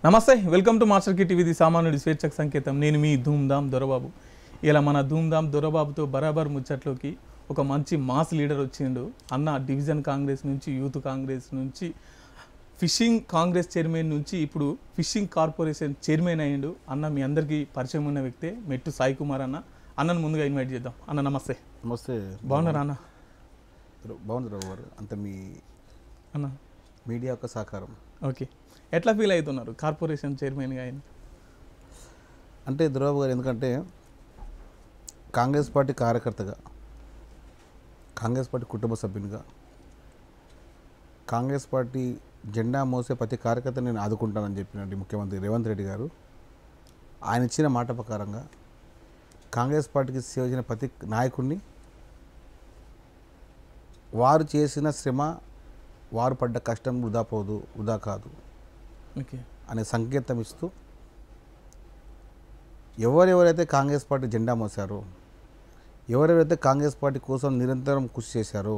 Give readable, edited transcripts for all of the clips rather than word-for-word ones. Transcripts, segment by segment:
నమస్తే welcome to master కి TV సామాన్యుడి స్వేచ్ఛకు సంకేతం నేను మీ ధూమ్ధామ్ దొరబాబు ఇలా మన ధూమ్ధామ్ దొరబాబుతో బరాబర్ ముచ్చట్లోకి ఒక మంచి మాస్ లీడర్ వచ్చిండు అన్న డివిజన్ కాంగ్రెస్ నుంచి యూత్ కాంగ్రెస్ నుంచి ఫిషింగ్ కాంగ్రెస్ చైర్మన్ నుంచి ఇప్పుడు ఫిషింగ్ కార్పొరేషన్ చైర్మన్ అయ్యిండు అన్న మీ అందరికీ పరిచయం ఉన్న వ్యక్తే మెట్టు సాయి కుమార్ అన్న అన్నను ముందుగా ఇన్వైట్ చేద్దాం అన్న నమస్తే నమస్తే బాగున్నారా అన్న బాగుంది రావు గారు అంత మీ అన్న మీడియా యొక్క సహకారం ఓకే ఎట్లా ఫీల్ అవుతున్నారు కార్పొరేషన్ చైర్మన్గా ఆయన అంటే దుర్బాబు గారు ఎందుకంటే కాంగ్రెస్ పార్టీ కార్యకర్తగా కాంగ్రెస్ పార్టీ కుటుంబ సభ్యునిగా కాంగ్రెస్ పార్టీ జెండా మోసే ప్రతి కార్యకర్త నేను ఆదుకుంటానని చెప్పినట్టు ముఖ్యమంత్రి రేవంత్ రెడ్డి గారు ఆయన ఇచ్చిన మాట ప్రకారంగా కాంగ్రెస్ పార్టీకి సేవ చేసిన ప్రతి నాయకుడిని వారు చేసిన శ్రమ వారు పడ్డ కష్టం వృధా పోదు వృధా కాదు ఓకే అనే సంకేతం ఇస్తూ ఎవరెవరైతే కాంగ్రెస్ పార్టీ జెండా మోసారో ఎవరెవరైతే కాంగ్రెస్ పార్టీ కోసం నిరంతరం కృషి చేశారో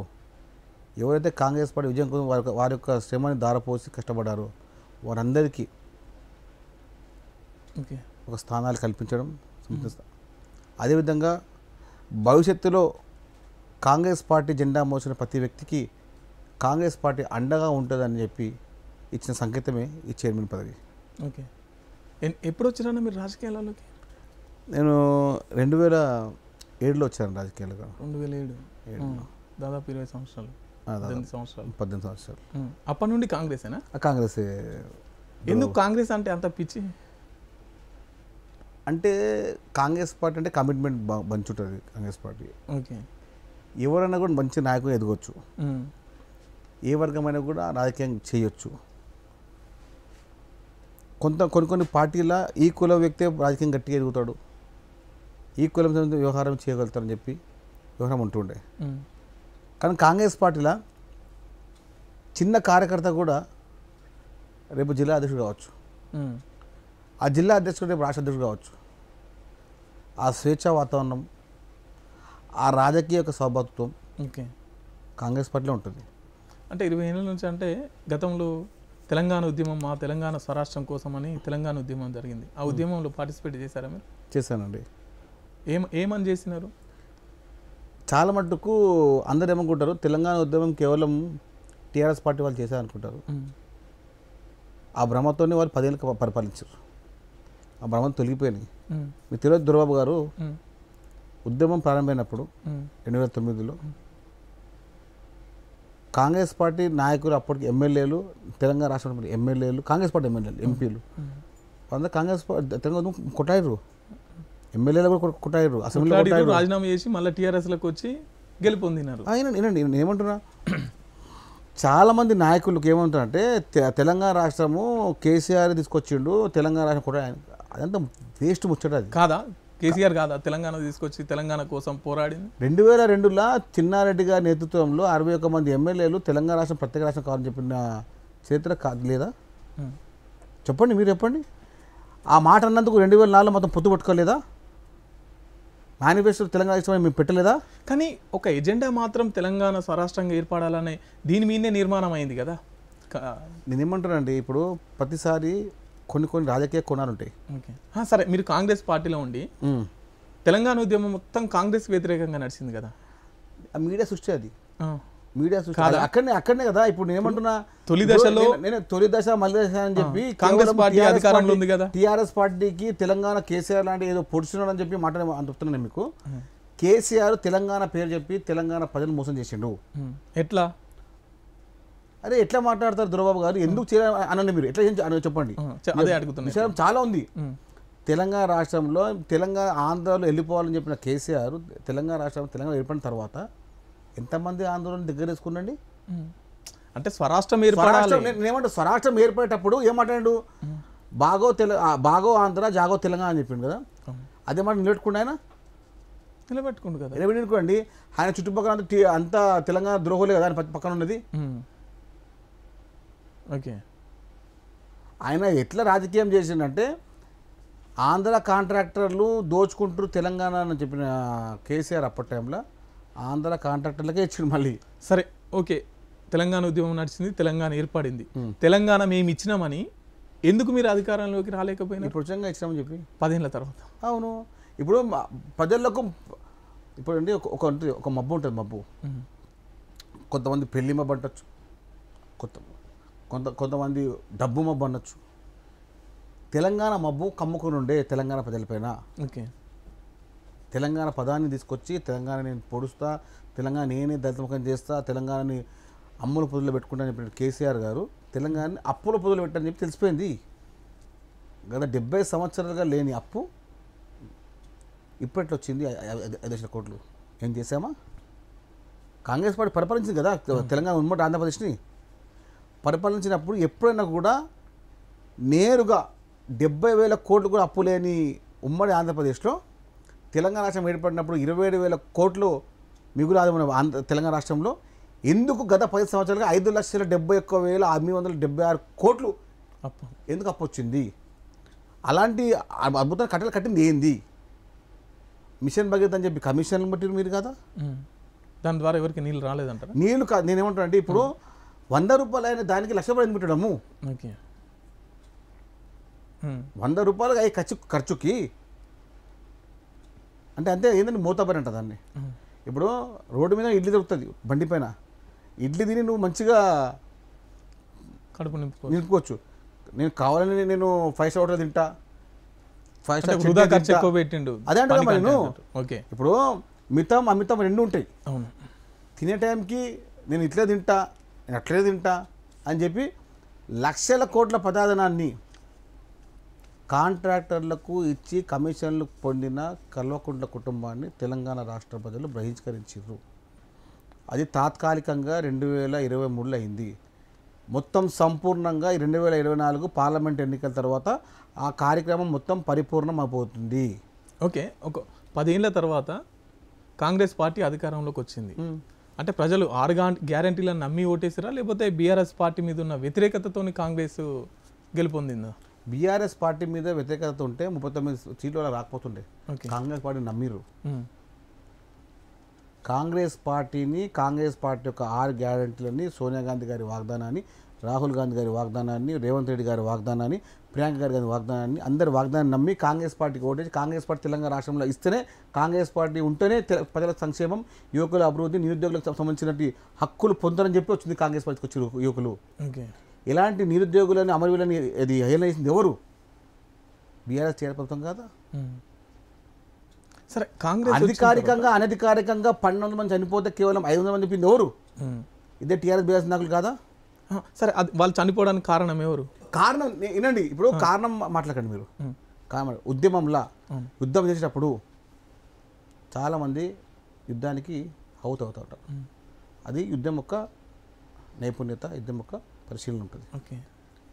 ఎవరైతే కాంగ్రెస్ పార్టీ విజయం కోసం వారి యొక్క శ్రమని దారపోసి కష్టపడారో వారందరికీ ఓకే ఒక స్థానాలు కల్పించడం అదేవిధంగా భవిష్యత్తులో కాంగ్రెస్ పార్టీ జెండా మోసిన ప్రతి వ్యక్తికి కాంగ్రెస్ పార్టీ అండగా ఉంటుందని చెప్పి ఇచ్చిన సంకేతమే ఈ చైర్మన్ పదవి. ఓకే ఎప్పుడు వచ్చారన్నా మీరు రాజకీయాలలోకి? నేను 2007లో వచ్చాను రాజకీయాలుగా. 2007 దాదాపు 20 సంవత్సరాలు 18 సంవత్సరాలు అప్పటి నుండి కాంగ్రెసేనా? కాంగ్రెస్. ఎందుకు కాంగ్రెస్ అంటే అంత పిచ్చి? అంటే కాంగ్రెస్ పార్టీ అంటే కమిట్మెంట్ మంచి ఉంటుంది కాంగ్రెస్ పార్టీ. ఓకే ఎవరైనా కూడా మంచి నాయకులు ఎదగొచ్చు, ఏ వర్గమైనా కూడా రాజకీయం చేయొచ్చు. కొన్ని పార్టీల ఈ కుల వ్యక్తే రాజకీయం గట్టిగా ఎదుగుతాడు, ఈ కులం వ్యవహారం చేయగలుగుతారని చెప్పి వ్యవహారం ఉంటుండే. కానీ కాంగ్రెస్ పార్టీలో చిన్న కార్యకర్త కూడా రేపు జిల్లా అధ్యక్షుడు కావచ్చు, ఆ జిల్లా అధ్యక్షుడు రేపు రాష్ట్ర అధ్యక్షుడు కావచ్చు. ఆ స్వేచ్ఛా వాతావరణం, ఆ రాజకీయ యొక్క సౌభాతృత్వం ఓకే కాంగ్రెస్ పార్టీలో ఉంటుంది. అంటే 20 ఏళ్ళ నుంచి అంటే గతంలో తెలంగాణ ఉద్యమం మా తెలంగాణ స్వరాష్ట్రం కోసం అని తెలంగాణ ఉద్యమం జరిగింది. ఆ ఉద్యమంలో పార్టిసిపేట్ చేశారా మీరు? చేశానండి. ఏమని చేసినారు? చాలా మట్టుకు అందరు ఏమనుకుంటారు తెలంగాణ ఉద్యమం కేవలం టీఆర్ఎస్ పార్టీ వాళ్ళు చేశారనుకుంటారు. ఆ భ్రమతోనే వాళ్ళు 10 ఏళ్ళు పరిపాలించారు. ఆ భ్రమం తొలగిపోయినాయి. మీకు తెలియదు దుర్బాబు గారు, ఉద్యమం ప్రారంభమైనప్పుడు 2009లో కాంగ్రెస్ పార్టీ నాయకులు అప్పటికి ఎమ్మెల్యేలు, తెలంగాణ రాష్ట్రంలో ఎమ్మెల్యేలు, కాంగ్రెస్ పార్టీ ఎమ్మెల్యేలు, ఎంపీలు అందరూ కాంగ్రేస్ తెలంగాణ కొట్టారు. ఎమ్మెల్యేలు కూడా కొట్టారు, అసెంబ్లీలో రాజీనామా చేసి మళ్ళీ టీఆర్ఎస్లోకి వచ్చి గెలుపొందినారు. నేను ఏమంటున్నా, చాలామంది నాయకులకు ఏమంటారంటే తెలంగాణ రాష్ట్రము కేసీఆర్ తీసుకొచ్చిండు, తెలంగాణ రాష్ట్రం కొట్ట, అదంతా వేస్ట్ ముచ్చట. అది కాదా? కేసీఆర్ కాదా తెలంగాణ తీసుకొచ్చి తెలంగాణ కోసం పోరాడింది? 2002లో చిన్నారెడ్డి గారి నేతృత్వంలో 61 మంది ఎమ్మెల్యేలు తెలంగాణ రాష్ట్రం ప్రత్యేక రాష్ట్రం కావాలని చెప్పిన చరిత్ర కాదు లేదా? చెప్పండి, మీరు చెప్పండి. ఆ మాట అన్నందుకు 2004లో మొత్తం పొత్తు పట్టుకోలేదా? మేనిఫెస్టో తెలంగాణ రాష్ట్రం మేము పెట్టలేదా? కానీ ఒక ఎజెండా మాత్రం తెలంగాణ స్వరాష్ట్రంగా ఏర్పడాలనే దీని మీదే నిర్మాణం అయింది కదా. నేనేమంటానండి, ఇప్పుడు ప్రతిసారి కొన్ని రాజకీయ కోణాలు ఉంటాయి. ఓకే సరే, మీరు కాంగ్రెస్ పార్టీలో ఉండి తెలంగాణ ఉద్యమం మొత్తం కాంగ్రెస్ వ్యతిరేకంగా నడిచింది కదా. మీడియా సృష్టి, అది మీడియా సృష్టి. అక్కడనే కదా. ఇప్పుడు నేనేమంటున్నా, తొలి దశలో నేను తొలి దశ మళ్ళీ దశ అని చెప్పి కాంగ్రెస్ పార్టీ అధికారంలో ఉంది కదా. టీఆర్ఎస్ పార్టీకి తెలంగాణ కేసీఆర్ లాంటి ఏదో పొడుచున్నాడు అని చెప్పి మాట చెప్తున్నాను మీకు. కేసీఆర్ తెలంగాణ పేరు చెప్పి తెలంగాణ ప్రజలు మోసం చేసిండు. ఎట్లా? అరే ఎట్లా మాట్లాడతారు దుర్బాబు గారు? ఎందుకు చేయాలి అనండి, మీరు ఎట్లా చెప్పండి. అదే అడుగుతున్నా. విషయం చాలా ఉంది. తెలంగాణ రాష్ట్రంలో ఆంధ్రాలో వెళ్ళిపోవాలని చెప్పిన కేసీఆర్ తెలంగాణ రాష్ట్రం తెలంగాణ ఏర్పడిన తర్వాత ఎంతమంది ఆందోళన దగ్గర తీసుకున్నాండి? అంటే స్వరాష్ట్రం ఏర్పడాలి. నేనేమంటే స్వరాష్ట్రం ఏర్పడేటప్పుడు ఏం మాట్లాడు, బాగో ఆంధ్ర జాగో తెలంగాణ అని చెప్పిండు కదా. అదే మాట నిలబెట్టుకుంటే ఆయన నిలబెట్టుకుంటు కదా. నిలబెట్టుకోండి. ఆయన చుట్టుపక్కల అంతా తెలంగాణ ద్రోహులే కదా ఆయన పక్కన ఉన్నది. ఓకే, ఆయన ఎట్లా రాజకీయం చేసిండంటే ఆంధ్ర కాంట్రాక్టర్లు దోచుకుంటారు తెలంగాణ అని చెప్పిన కేసీఆర్ అప్పటి టైంలో ఆంధ్ర కాంట్రాక్టర్లకే ఇచ్చిండు మళ్ళీ. సరే ఓకే, తెలంగాణ ఉద్యమం నడిచింది, తెలంగాణ ఏర్పడింది. తెలంగాణ మేము ఇచ్చినామని ఎందుకు మీరు అధికారంలోకి రాలేకపోయినా ఇప్పుడు ఉచితంగా ఇచ్చామని చెప్పి 10 ఏళ్ల తర్వాత? అవును. ఇప్పుడు ప్రజలకు ఇప్పుడు అండి ఒక మబ్బు ఉంటుంది. మబ్బు కొంతమంది పెళ్లి మబ్బు అంటచ్చు, కొంతమంది డబ్బు మబ్బు అనొచ్చు. తెలంగాణ మబ్బు కమ్ముకుని ఉండే తెలంగాణ ప్రజలపైన. ఓకే. తెలంగాణ పదాన్ని తీసుకొచ్చి తెలంగాణ నేను పొడుస్తా, తెలంగాణ నేనే దళితముఖం చేస్తా, తెలంగాణని అమ్ముల పొదులో పెట్టుకుంటా అని చెప్పిన కేసీఆర్ గారు తెలంగాణని అప్పుల పొదులో పెట్టని చెప్పి తెలిసిపోయింది. గత 70 సంవత్సరాలుగా లేని అప్పు ఇప్పట్లో వచ్చింది 5,00,000 కోట్లు. ఏం చేసామా? కాంగ్రెస్ పార్టీ పరిపాలించింది కదా తెలంగాణ ఉమ్మడి ఆంధ్రప్రదేశ్ని. పరిపాలించినప్పుడు ఎప్పుడైనా కూడా నేరుగా 70,000 కోట్లు కూడా అప్పు లేని ఉమ్మడి ఆంధ్రప్రదేశ్లో తెలంగాణ రాష్ట్రం ఏర్పడినప్పుడు 27,000 కోట్లు మిగులు ఆదాయం తెలంగాణ రాష్ట్రంలో ఎందుకు గత 10 సంవత్సరాలుగా 5,71,876 కోట్లు అప్పు ఎందుకు అప్పు వచ్చింది? అలాంటి అద్భుతాన్ని కట్టింది ఏంది? మిషన్ భగీరథ అని చెప్పి కమిషన్లు బట్టి మీరు కదా, దాని ద్వారా ఎవరికి నీళ్ళు రాలేదంటారా? నీళ్ళు కాదు. నేనేమంటాను అంటే ఇప్పుడు 100 రూపాయలు అయిన దానికి 1,00,000 రూపాయలు ఎందుకు పెట్టడము? ఓకే. 100 రూపాయలు అయ్యే ఖర్చుకి అంటే అంతే ఏంటంటే మూతపని అంట దాన్ని. ఇప్పుడు రోడ్డు మీద ఇడ్లీ దొరుకుతుంది, బండి పైన ఇడ్లీ తిని నువ్వు మంచిగా కడుపు నింపుకోవచ్చు. నేను కావాలని నేను 5 స్టార్ హోటల్ తింటా, 5 స్టార్ ఖర్చు ఎక్కువ పెట్టిండు. అదే అంటే నేను ఓకే. ఇప్పుడు మితం అమితం రెండు ఉంటాయి. అవును. తినే టైంకి నేను ఇట్లే తింటా, నేను అట్లే తింటా అని చెప్పి లక్షల కోట్ల పదార్థాన్ని కాంట్రాక్టర్లకు ఇచ్చి కమిషన్లు పొందిన కల్వకుంట్ల కుటుంబాన్ని తెలంగాణ రాష్ట్ర ప్రజలు బహిష్కరించారు. అది తాత్కాలికంగా 2023లో అయింది. మొత్తం సంపూర్ణంగా 2024 పార్లమెంట్ ఎన్నికల తర్వాత ఆ కార్యక్రమం మొత్తం పరిపూర్ణం అయిపోతుంది. ఓకే. ఒక 10 ఏళ్ల తర్వాత కాంగ్రెస్ పార్టీ అధికారంలోకి వచ్చింది. అంటే ప్రజలు 6 గ్యారంటీలను నమ్మి ఓటేసారా, లేకపోతే బీఆర్ఎస్ పార్టీ మీద ఉన్న వ్యతిరేకతతో కాంగ్రెస్ గెలుపొందిందా? బీఆర్ఎస్ పార్టీ మీద వ్యతిరేకత ఉంటే 39 సీట్లు అలా రాకపోతుండే. కాంగ్రెస్ పార్టీ నమ్మిరు. కాంగ్రెస్ పార్టీ యొక్క 6 గ్యారంటీలని, సోనియా గాంధీ గారి వాగ్దానాన్ని, రాహుల్ గాంధీ గారి వాగ్దానాన్ని, రేవంత్ రెడ్డి గారి వాగ్దానాన్ని, ప్రియాంక గారి వాగ్దానాన్ని, అందరి వాగ్దానాన్ని నమ్మి కాంగ్రెస్ పార్టీకి ఓటేసి కాంగ్రెస్ పార్టీ తెలంగాణ రాష్ట్రంలో ఇస్తేనే, కాంగ్రెస్ పార్టీ ఉంటేనే ప్రజల సంక్షేమం, యువకుల అభివృద్ధి, నిరుద్యోగులకు సంబంధించినటువంటి హక్కులు పొందరని చెప్పి వచ్చింది కాంగ్రెస్ పార్టీకి వచ్చి యువకులు. ఇలాంటి నిరుద్యోగులని అమరులని అది హేళన చేసింది ఎవరు? బీఆర్ఎస్ ప్రభుత్వం కాదా? సరే, కాంగ్రెస్ అధికారికంగా అనధికారికంగా 1200 మంది చనిపోతే కేవలం 500 మంది చెప్పింది ఎవరు? ఇదే టీఆర్ఎస్ బీఆర్ఎస్ నాయకులు కాదా? సరే, వాళ్ళు చనిపోవడానికి కారణం ఎవరు? కారణం వినండి. ఇప్పుడు కారణం మాట్లాడకండి మీరు. కారణం ఉద్యమంలా యుద్ధం చేసేటప్పుడు చాలామంది యుద్ధానికి అవుతూ ఉంటారు. అది యుద్ధం యొక్క నైపుణ్యత, యుద్ధం యొక్క పరిశీలన ఉంటుంది. ఓకే.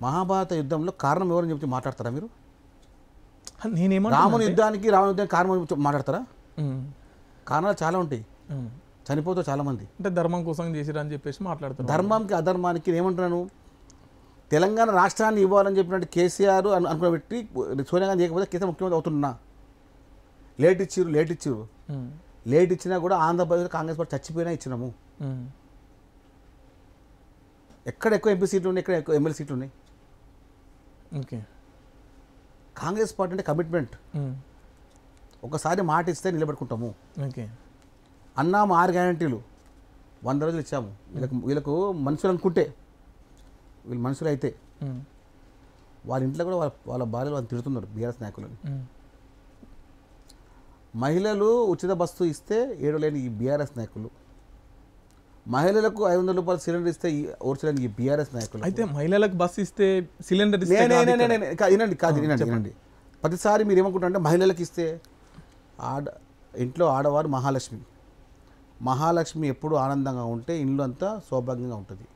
మహాభారత యుద్ధంలో కారణం ఎవరని చెప్తే మాట్లాడతారా మీరు? రాముని యుద్ధానికి కారణం మాట్లాడతారా? కారణాలు చాలా ఉంటాయి. చనిపోతూ చాలా మంది అంటే ధర్మం కోసం చేసిరని చెప్పేసి మాట్లాడతారు. ధర్మంకి అధర్మానికి ఏమంటున్నాను? తెలంగాణ రాష్ట్రాన్ని ఇవ్వాలని చెప్పినట్టు కేసీఆర్ అనుకుని పెట్టి సోనియా గాంధీ చేయకపోతే కేసీఆర్ ముఖ్యమంత్రి అవుతున్నా. లేట్ ఇచ్చినా కూడా ఆంధ్రప్రదేశ్ కాంగ్రెస్ పార్టీ చచ్చిపోయినా ఇచ్చినాము. ఎక్కడ ఎక్కువ ఎంపీ సీట్లు ఉన్నాయి, ఎక్కడ ఎక్కువ ఎమ్మెల్యే సీట్లు ఉన్నాయి. ఓకే. కాంగ్రెస్ పార్టీ అంటే కమిట్మెంట్. ఒకసారి మాట ఇస్తే నిలబెట్టుకుంటాము. ఓకే. అన్నాము 6 గ్యారంటీలు 100 రోజులు ఇచ్చాము. వీళ్ళకు మనుషులు అనుకుంటే, వీళ్ళు మనుషులు అయితే వాళ్ళ ఇంట్లో కూడా వాళ్ళ భార్యలు వాళ్ళు తిడుతున్నారు బీఆర్ఎస్ నాయకులని. మహిళలు ఉచిత బస్సు ఇస్తే ఏడలేని ఈ బీఆర్ఎస్ నాయకులు, మహిళలకు 500 రూపాయలు సిలిండర్ ఇస్తే ఓర్చలేని ఈ బీఆర్ఎస్ నాయకులు. అయితే మహిళలకు బస్సు ఇస్తే సిలిండర్ వినండి. ప్రతిసారి మీరు ఏమనుకుంటారంటే మహిళలకు ఇస్తే ఇంట్లో ఆడవారు మహాలక్ష్మి ఎప్పుడు ఆనందంగా ఉంటే ఇల్లు అంతా సౌభాగ్యంగా ఉంటుంది.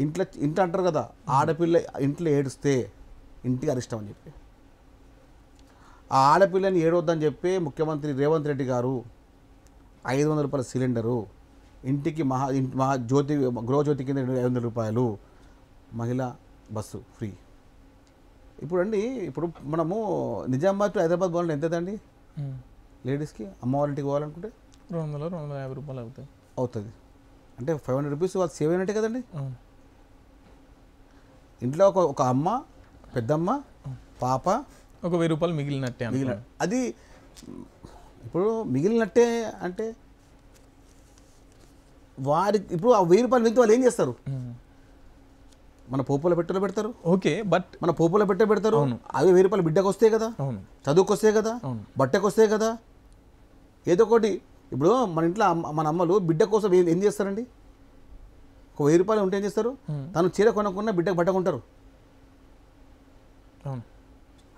ఇంట్లో అంటారు కదా, ఆడపిల్ల ఇంట్లో ఏడుస్తే ఇంటికి అరిష్టం అని చెప్పి, ఆ ఆడపిల్లని ఏడవద్దని చెప్పి ముఖ్యమంత్రి రేవంత్ రెడ్డి గారు 500 రూపాయల సిలిండరు, ఇంటికి గృహజ్యోతి కింద 500 రూపాయలు, మహిళా బస్సు ఫ్రీ. ఇప్పుడు మనము నిజామాబాద్ టు హైదరాబాద్ పోవాలంటే ఎంత అండి లేడీస్కి? అమ్మవారింటికి పోవాలనుకుంటే 200-250 రూపాయలు అవుతుంది. అంటే 500 రూపీస్ వాళ్ళు సేవ్ అయినట్టే కదండి. ఇంట్లో ఒక అమ్మ, పెద్దమ్మ, పాప, ఒక 1000 రూపాయలు మిగిలినట్టే మిగిలిన అది ఇప్పుడు మిగిలినట్టే అంటే వారికి ఇప్పుడు ఆ 1000 రూపాయలు మిగిలితే వాళ్ళు ఏం చేస్తారు? మన పోపుల పెట్టెలో పెడతారు. ఓకే, బట్ మన పోపుల పెట్టె పెడతారు. అవి 1000 రూపాయలు బిడ్డకు వస్తాయి కదా, చదువుకు వస్తాయి కదా, బట్టకు వస్తాయి కదా, ఏదో ఒకటి. ఇప్పుడు మన ఇంట్లో మన అమ్మలు బిడ్డ కోసం ఏం చేస్తారండి? ఒక 1000 రూపాయలు ఉంటే ఏం చేస్తారు? తను చీర కొనకుండా బిడ్డకు బట్ట కొంటారు.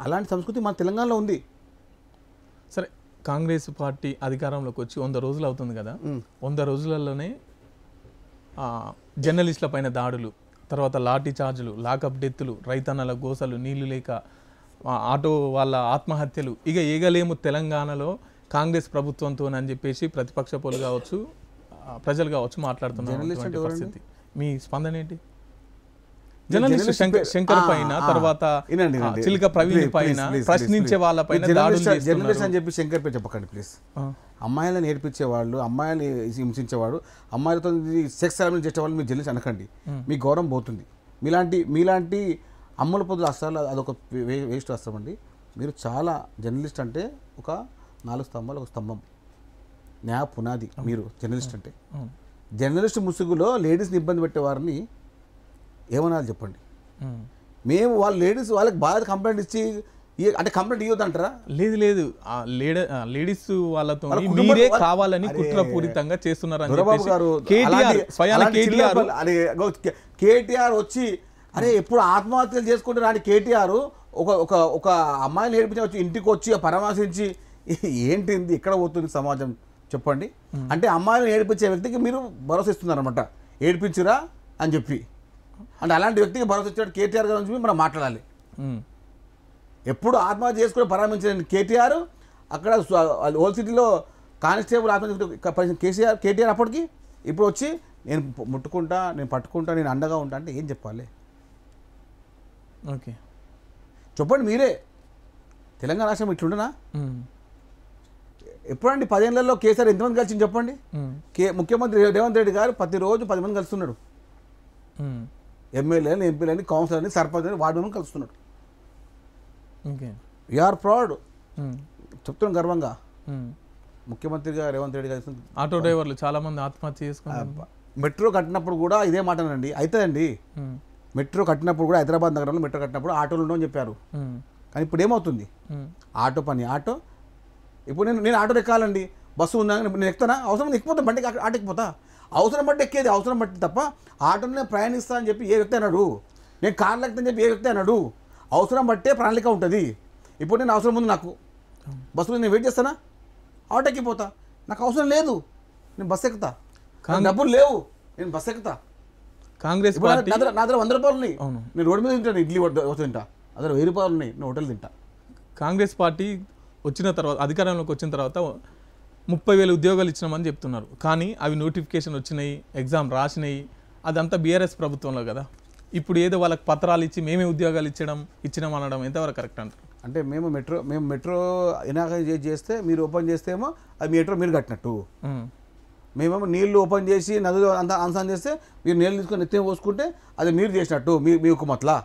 అలాంటి సంస్కృతి మన తెలంగాణలో ఉంది. సరే, కాంగ్రెస్ పార్టీ అధికారంలోకి వచ్చి 100 రోజులు అవుతుంది కదా. 100 రోజులలోనే జర్నలిస్టుల పైన దాడులు, తర్వాత లాఠీ చార్జులు, లాకప్ డెత్తులు, రైతన్నల గోసలు, నీళ్లు లేక ఆటో వాళ్ళ ఆత్మహత్యలు, ఇక ఏగలేము తెలంగాణలో కాంగ్రెస్ ప్రభుత్వంతో అని చెప్పేసి ప్రతిపక్ష పోలు కావచ్చు, ప్రజలు కావచ్చు మాట్లాడుతున్నారు పరిస్థితి. మీ స్పందన ఏంటి? జర్నలిస్ట్ శంకర్ పైన, తర్వాత చిలుక ప్రవీణ్ పైన, ప్రశ్నించే వాళ్ళ పైన జర్నలిస్ట్ అని చెప్పి శంకర్ పేరు చెప్పకండి ప్లీజ్. అమ్మాయిలను నేర్పించేవాళ్ళు, అమ్మాయిలు హింసించేవాడు, అమ్మాయిలతో సెక్స్ అలమెంట్ చేసేవాళ్ళు మీరు జర్నలిస్ట్ అనకండి. మీ గౌరవం పోతుంది. మీలాంటి అమ్మల పొద్దులు అస్త్రాలు అదొక వేస్ట్ వస్తామండి. మీరు చాలా జర్నలిస్ట్ అంటే ఒక 4 స్తంభాలు, ఒక స్తంభం, న్యాయ పునాది మీరు జర్నలిస్ట్ అంటే. జర్నలిస్ట్ ముసుగులో లేడీస్ని ఇబ్బంది పెట్టేవారిని ఏమనాలి చెప్పండి? మేము వాళ్ళ లేడీస్ వాళ్ళకి బాగా కంప్లైంట్ ఇచ్చి అంటే కంప్లైంట్ ఇవ్వద్దు అంటారా? లేదు, లేడీస్ వాళ్ళతో మీరే కావాలని కుట్రపూరితంగా చేస్తున్నారు. కేటీఆర్ వచ్చి అరే ఎప్పుడు ఆత్మహత్యలు చేసుకుంటే రాని కేటీఆర్ ఒక అమ్మాయిని నేర్పించి వచ్చి ఇంటికి వచ్చి పరామర్శించి ఏంటింది ఎక్కడ పోతుంది సమాజం చెప్పండి? అంటే అమ్మాయిని నేర్పించే వ్యక్తికి మీరు భరోసా ఇస్తున్నారన్నమాట, ఏడిపించురా అని చెప్పి. అంటే అలాంటి వ్యక్తికి భరోసా ఇచ్చాడు కేటీఆర్ గారి నుంచి మనం మాట్లాడాలి. ఎప్పుడు ఆత్మహత్య చేసుకుని పరామర్శించిన కేటీఆర్ అక్కడ ఓల్డ్ సిటీలో కానిస్టేబుల్ ఆత్మహత్య కేటీఆర్ అప్పటికి ఇప్పుడు వచ్చి నేను ముట్టుకుంటా, నేను పట్టుకుంటా, నేను అండగా ఉంటా అంటే ఏం చెప్పాలి? ఓకే చెప్పండి మీరే. తెలంగాణ రాష్ట్రం ఇట్లుండనా? ఎప్పుడండి 10 ఏళ్లలో కేసీఆర్ ఎంతమంది కలిసింది చెప్పండి? ముఖ్యమంత్రి రేవంత్ రెడ్డి గారు ప్రతిరోజు 10 మంది కలుస్తున్నాడు. ఎమ్మెల్యేని, ఎంపీలని, కౌన్సిలర్ని, సర్పంచ్ని, వార్డు మెంబర్ని కలుస్తున్నాడు. వీఆర్ ప్రౌడ్, చెప్తున్నాం గర్వంగా. ముఖ్యమంత్రిగా రేవంత్ రెడ్డి గారు ఆటో డ్రైవర్లు చాలా మంది ఆత్మహత్య చేసుకున్నారు. మెట్రో కట్టినప్పుడు కూడా ఇదే మాటనండి. అవుతుందండి, మెట్రో కట్టినప్పుడు కూడా హైదరాబాద్ నగరంలో మెట్రో కట్టినప్పుడు ఆటోలు ఉండవని చెప్పారు. కానీ ఇప్పుడు ఏమవుతుంది? ఆటో పని ఆటో. ఇప్పుడు నేను ఆటో ఎక్కాలండి, బస్సు ఉన్నా నేను ఎక్కుతానా? అవసరం ఎక్కిపోతా, బండికి ఆటో ఎక్కిపోతా. అవసరం బట్టి ఎక్కేది, అవసరం బట్టి తప్ప ఆటోనే ప్రయాణిస్తా అని చెప్పి ఏ వ్యక్తి అన్నాడు? నేను కార్లు ఎక్కుతాను చెప్పి ఏ వ్యక్తి అన్నాడు? అవసరం బట్టే ప్రణాళిక ఉంటుంది. ఇప్పుడు నేను అవసరం ఉంది, నాకు బస్సులో నేను వెయిట్ చేస్తానా? ఆటో ఎక్కిపోతా. నాకు అవసరం లేదు, నేను బస్సు ఎక్కుతా. డబ్బులు లేవు, నేను బస్సు ఎక్కుతా. కాంగ్రెస్ నా దగ్గర 100 రూపాయలు ఉన్నాయి, నేను రోడ్డు మీద తింటాను, ఇడ్లీ తింటా. అదే 1000 రూపాయలు ఉన్నాయి, నేను హోటల్ తింటా. కాంగ్రెస్ పార్టీ వచ్చిన తర్వాత, అధికారంలోకి వచ్చిన తర్వాత 30,000 ఉద్యోగాలు ఇచ్చినామని చెప్తున్నారు. కానీ అవి నోటిఫికేషన్ వచ్చినాయి, ఎగ్జామ్ రాసినాయి, అదంతా బీఆర్ఎస్ ప్రభుత్వంలో కదా. ఇప్పుడు ఏదో వాళ్ళకి పత్రాలు ఇచ్చి మేమే ఉద్యోగాలు ఇచ్చినాం అనడం ఎంతవరకు కరెక్ట్ అంటారు? అంటే మేము మెట్రో ఇనాగ్రేట్ చేస్తే మీరు ఓపెన్ చేస్తేమో అది మెట్రో మీరు కట్టినట్టు, మేమేమో నీళ్లు ఓపెన్ చేసి నదులు అంతా అనుసంధానం చేస్తే మీరు నీళ్ళు తీసుకొని ఎత్తే పోసుకుంటే అది మీరు చేసినట్టు మీ హుకుమత్లా.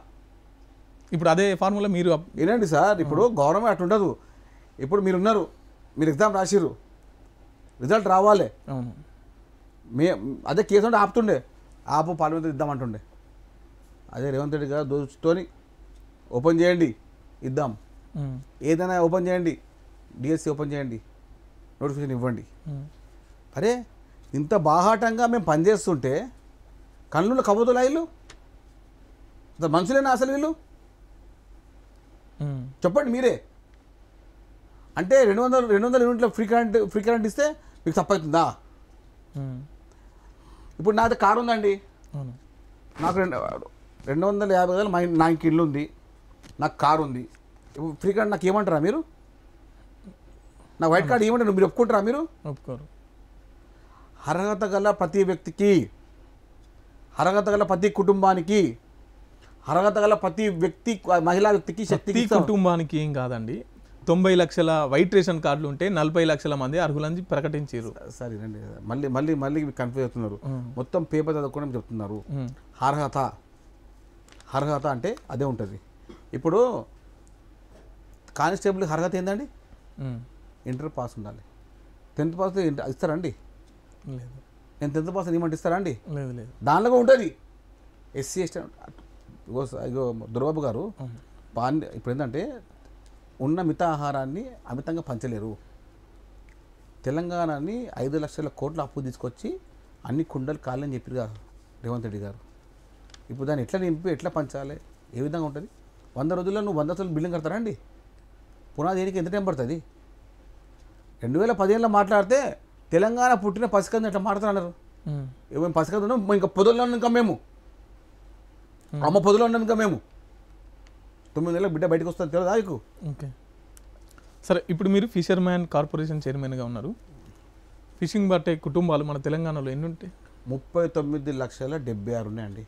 ఇప్పుడు అదే ఫార్ములా మీరు వినండి సార్, ఇప్పుడు గవర్నమెంట్ అట్లా ఉండదు. ఇప్పుడు మీరున్నారు, మీరు ఎగ్జామ్ రాసిర్రు, రిజల్ట్ రావాలి. అదే కేసు అంటే ఆపుతుండే, ఆపు పార్లమెంట్ ఇద్దామంటుండే. అదే రేవంత్ రెడ్డి గారు దోచుతోని ఓపెన్ చేయండి, ఇద్దాం. ఏదైనా ఓపెన్ చేయండి, డిఎస్సి ఓపెన్ చేయండి, నోటిఫికేషన్ ఇవ్వండి. అరే ఇంత బాహాటంగా మేము పనిచేస్తుంటే కళ్ళులో కబుతులా వీళ్ళు? మనుషులేనా అసలు వీళ్ళు? చెప్పండి మీరే. అంటే 200 యూనిట్ల ఫ్రీ కరెంట్ ఇస్తే మీకు తప్పవుతుందా? ఇప్పుడు నాది కారు ఉందండి, నాకు 250 గదాలు నాకు ఇల్లు ఉంది, నాకు కారు ఉంది. ఇప్పుడు ఫ్రీ కరెంట్ నాకు ఏమంటారా మీరు? నా వైట్ కార్డు ఏమంటారు మీరు? ఒప్పుకుంటారా మీరు? ఒప్పుకోరు. అర్హత గల ప్రతి వ్యక్తికి, అర్హత గల ప్రతి కుటుంబానికి, అర్హత గల ప్రతి వ్యక్తి, మహిళా వ్యక్తికి, శక్తి కుటుంబానికి ఏం కాదండి. 90 లక్షల వైట్ రేషన్ కార్డులు ఉంటే 40 లక్షల మంది అర్హులని ప్రకటించారు. సరేనండి, మళ్ళీ కన్ఫ్యూజ్ అవుతున్నారు. మొత్తం పేపర్ చదువుకోవడం చెప్తున్నారు. అర్హత అంటే అదే ఉంటుంది. ఇప్పుడు కానిస్టేబుల్ అర్హత ఏందండి? ఇంటర్ పాస్ ఉండాలి. 10th పాస్ ఇస్తారండి? లేదు. నేను 10th పాస్ ఏమంటే ఇస్తారా అండి? లేదు లేదు. దానిలో ఉంటుంది ఎస్సీ ఎస్టీ. ఇగో దుర్బాబు గారు ఇప్పుడు ఏంటంటే ఉన్న మిత ఆహారాన్ని అమితంగా పంచలేరు. తెలంగాణని 5 లక్షల కోట్ల అప్పు తీసుకొచ్చి అన్ని కుండలు కాలని చెప్పారు కదా రేవంత్ రెడ్డి గారు. ఇప్పుడు దాన్ని ఎట్లా నింపి ఎట్లా పంచాలి, ఏ విధంగా ఉంటుంది? 100 రోజుల్లో నువ్వు 100 అసలు బిల్డింగ్ కడతారా అండి? పునాది దేనికి ఎంత టైం పడుతుంది? 2015లో మాట్లాడితే తెలంగాణ పుట్టిన పసికందు ఎట్లా మాట్లాడుతున్నారు? ఏమేమి పసికందు ఉన్నాం ఇంకా పొదల్లో ఇంకా మేము అమ్మ పొదలో ఉన్నాం ఇంకా మేము 9 నెలలకు బిడ్డ బయటకు వస్తుంది తెలియదా మీకు? ఓకే సరే, ఇప్పుడు మీరు ఫిషర్మ్యాన్ కార్పొరేషన్ చైర్మన్గా ఉన్నారు. ఫిషింగ్ పట్టే కుటుంబాలు మన తెలంగాణలో ఎన్ని ఉంటాయి? 39,76,000 ఉన్నాయండి.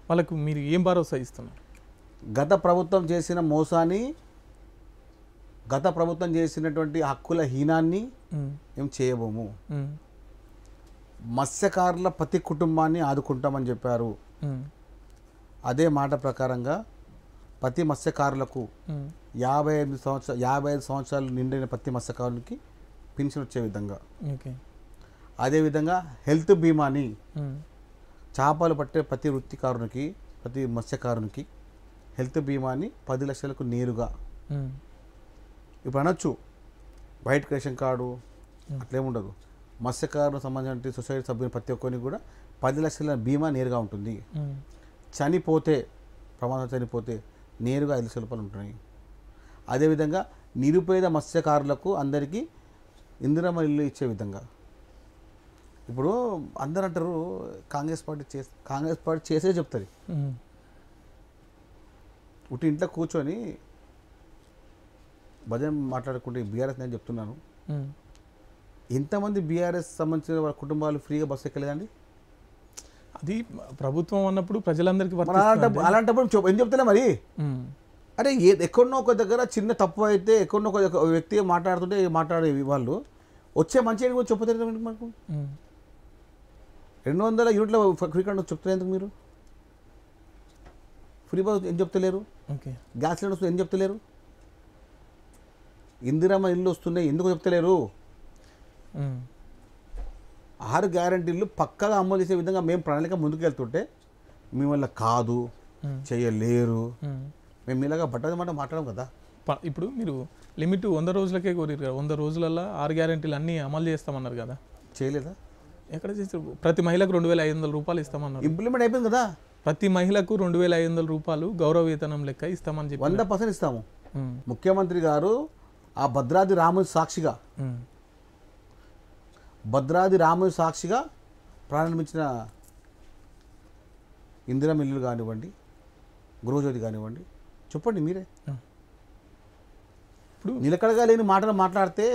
వాళ్ళకు మీరు ఏం భరోసా ఇస్తున్నారు? గత ప్రభుత్వం చేసిన మోసాన్ని, గత ప్రభుత్వం చేసినటువంటి హక్కుల హీనాన్ని మేము చేయబోము. మత్స్యకారుల ప్రతి కుటుంబాన్ని ఆదుకుంటామని చెప్పారు. అదే మాట ప్రకారంగా ప్రతి మత్స్యకారులకు 55 సంవత్సరాలు నిండిన ప్రతి మత్స్యకారునికి పెన్షన్ వచ్చే విధంగా, అదేవిధంగా హెల్త్ బీమాని చేపలు పట్టే ప్రతి వృత్తికారునికి, ప్రతి మత్స్యకారునికి హెల్త్ బీమాని 10 లక్షలకు నేరుగా. ఇప్పుడు అనొచ్చు వైట్ రేషన్ కార్డు అట్లేముండదు. మత్స్యకారులకు సంబంధించిన సొసైటీ సభ్యులు ప్రతి ఒక్కరికి కూడా 10 లక్షల బీమా నేరుగా ఉంటుంది. చనిపోతే, ప్రమాదం చనిపోతే నేరుగా 5 లక్షల రూపాయలు ఉంటున్నాయి. అదేవిధంగా నిరుపేద మత్స్యకారులకు అందరికీ ఇందిరమ్మ ఇల్లు ఇచ్చే విధంగా. ఇప్పుడు అందరూ అంటారు కాంగ్రెస్ పార్టీ చేసే చెప్తుంది. ఉట్టి ఇంట్లో కూర్చొని భజన మాట్లాడుకుంటే బీఆర్ఎస్ నేను చెప్తున్నాను. ఎంతమంది బీఆర్ఎస్ సంబంధించిన వాళ్ళ కుటుంబాలు ఫ్రీగా బస్సు ఎక్కలేదండి? అది ప్రభుత్వం అన్నప్పుడు ప్రజలందరికీ అలాంటప్పుడు ఏం చెప్తున్నా మరి? అరే ఎక్కడనో ఒక దగ్గర చిన్న తప్పు అయితే ఎక్కడనో ఒక వ్యక్తి మాట్లాడుతుంటే మాట్లాడే వాళ్ళు వచ్చే మంచి కూడా చెప్పలేదు మనకు. 200 యూనిట్ల ఫ్రీ కరెంట్ చెప్తారు ఎందుకు మీరు? ఫ్రీ బస్ ఏం చెప్తలేరు? గ్యాస్ సిలిండర్ వస్తుంది ఏం చెప్తలేరు? ఇందిరమ్మ ఇల్లు వస్తున్నాయి ఎందుకు చెప్తలేరు? 6 గ్యారంటీలు పక్కగా అమలు చేసే విధంగా మేము ప్రణాళిక ముందుకు వెళ్తుంటే మీ వల్ల కాదు, చేయలేరు, మేము ఇలాగా బట్టది మాట మాట్లాడడం కదా. ఇప్పుడు మీరు లిమిట్ 100 రోజులకే కోరిరు కదా. 100 రోజులలో 6 గ్యారంటీలు అన్నీ అమలు చేస్తామన్నారు కదా, చేయలేదా? ఎక్కడ చేస్తారు? ప్రతి మహిళకు 2,500 రూపాయలు ఇస్తామన్నారు. ఇంప్లిమెంట్ అయిపోయింది కదా. ప్రతి మహిళకు 2,500 రూపాయలు గౌరవ వేతనం లెక్క ఇస్తామని చెప్పి 100% ఇస్తాము. ముఖ్యమంత్రి గారు ఆ భద్రాద్రి రాముని సాక్షిగా ప్రారంభించిన ఇందిరమ్మ ఇల్లు కానివ్వండి, గృహజ్యోతి కానివ్వండి, చెప్పండి మీరే. ఇప్పుడు నిలకడగా లేని మాటలు మాట్లాడితే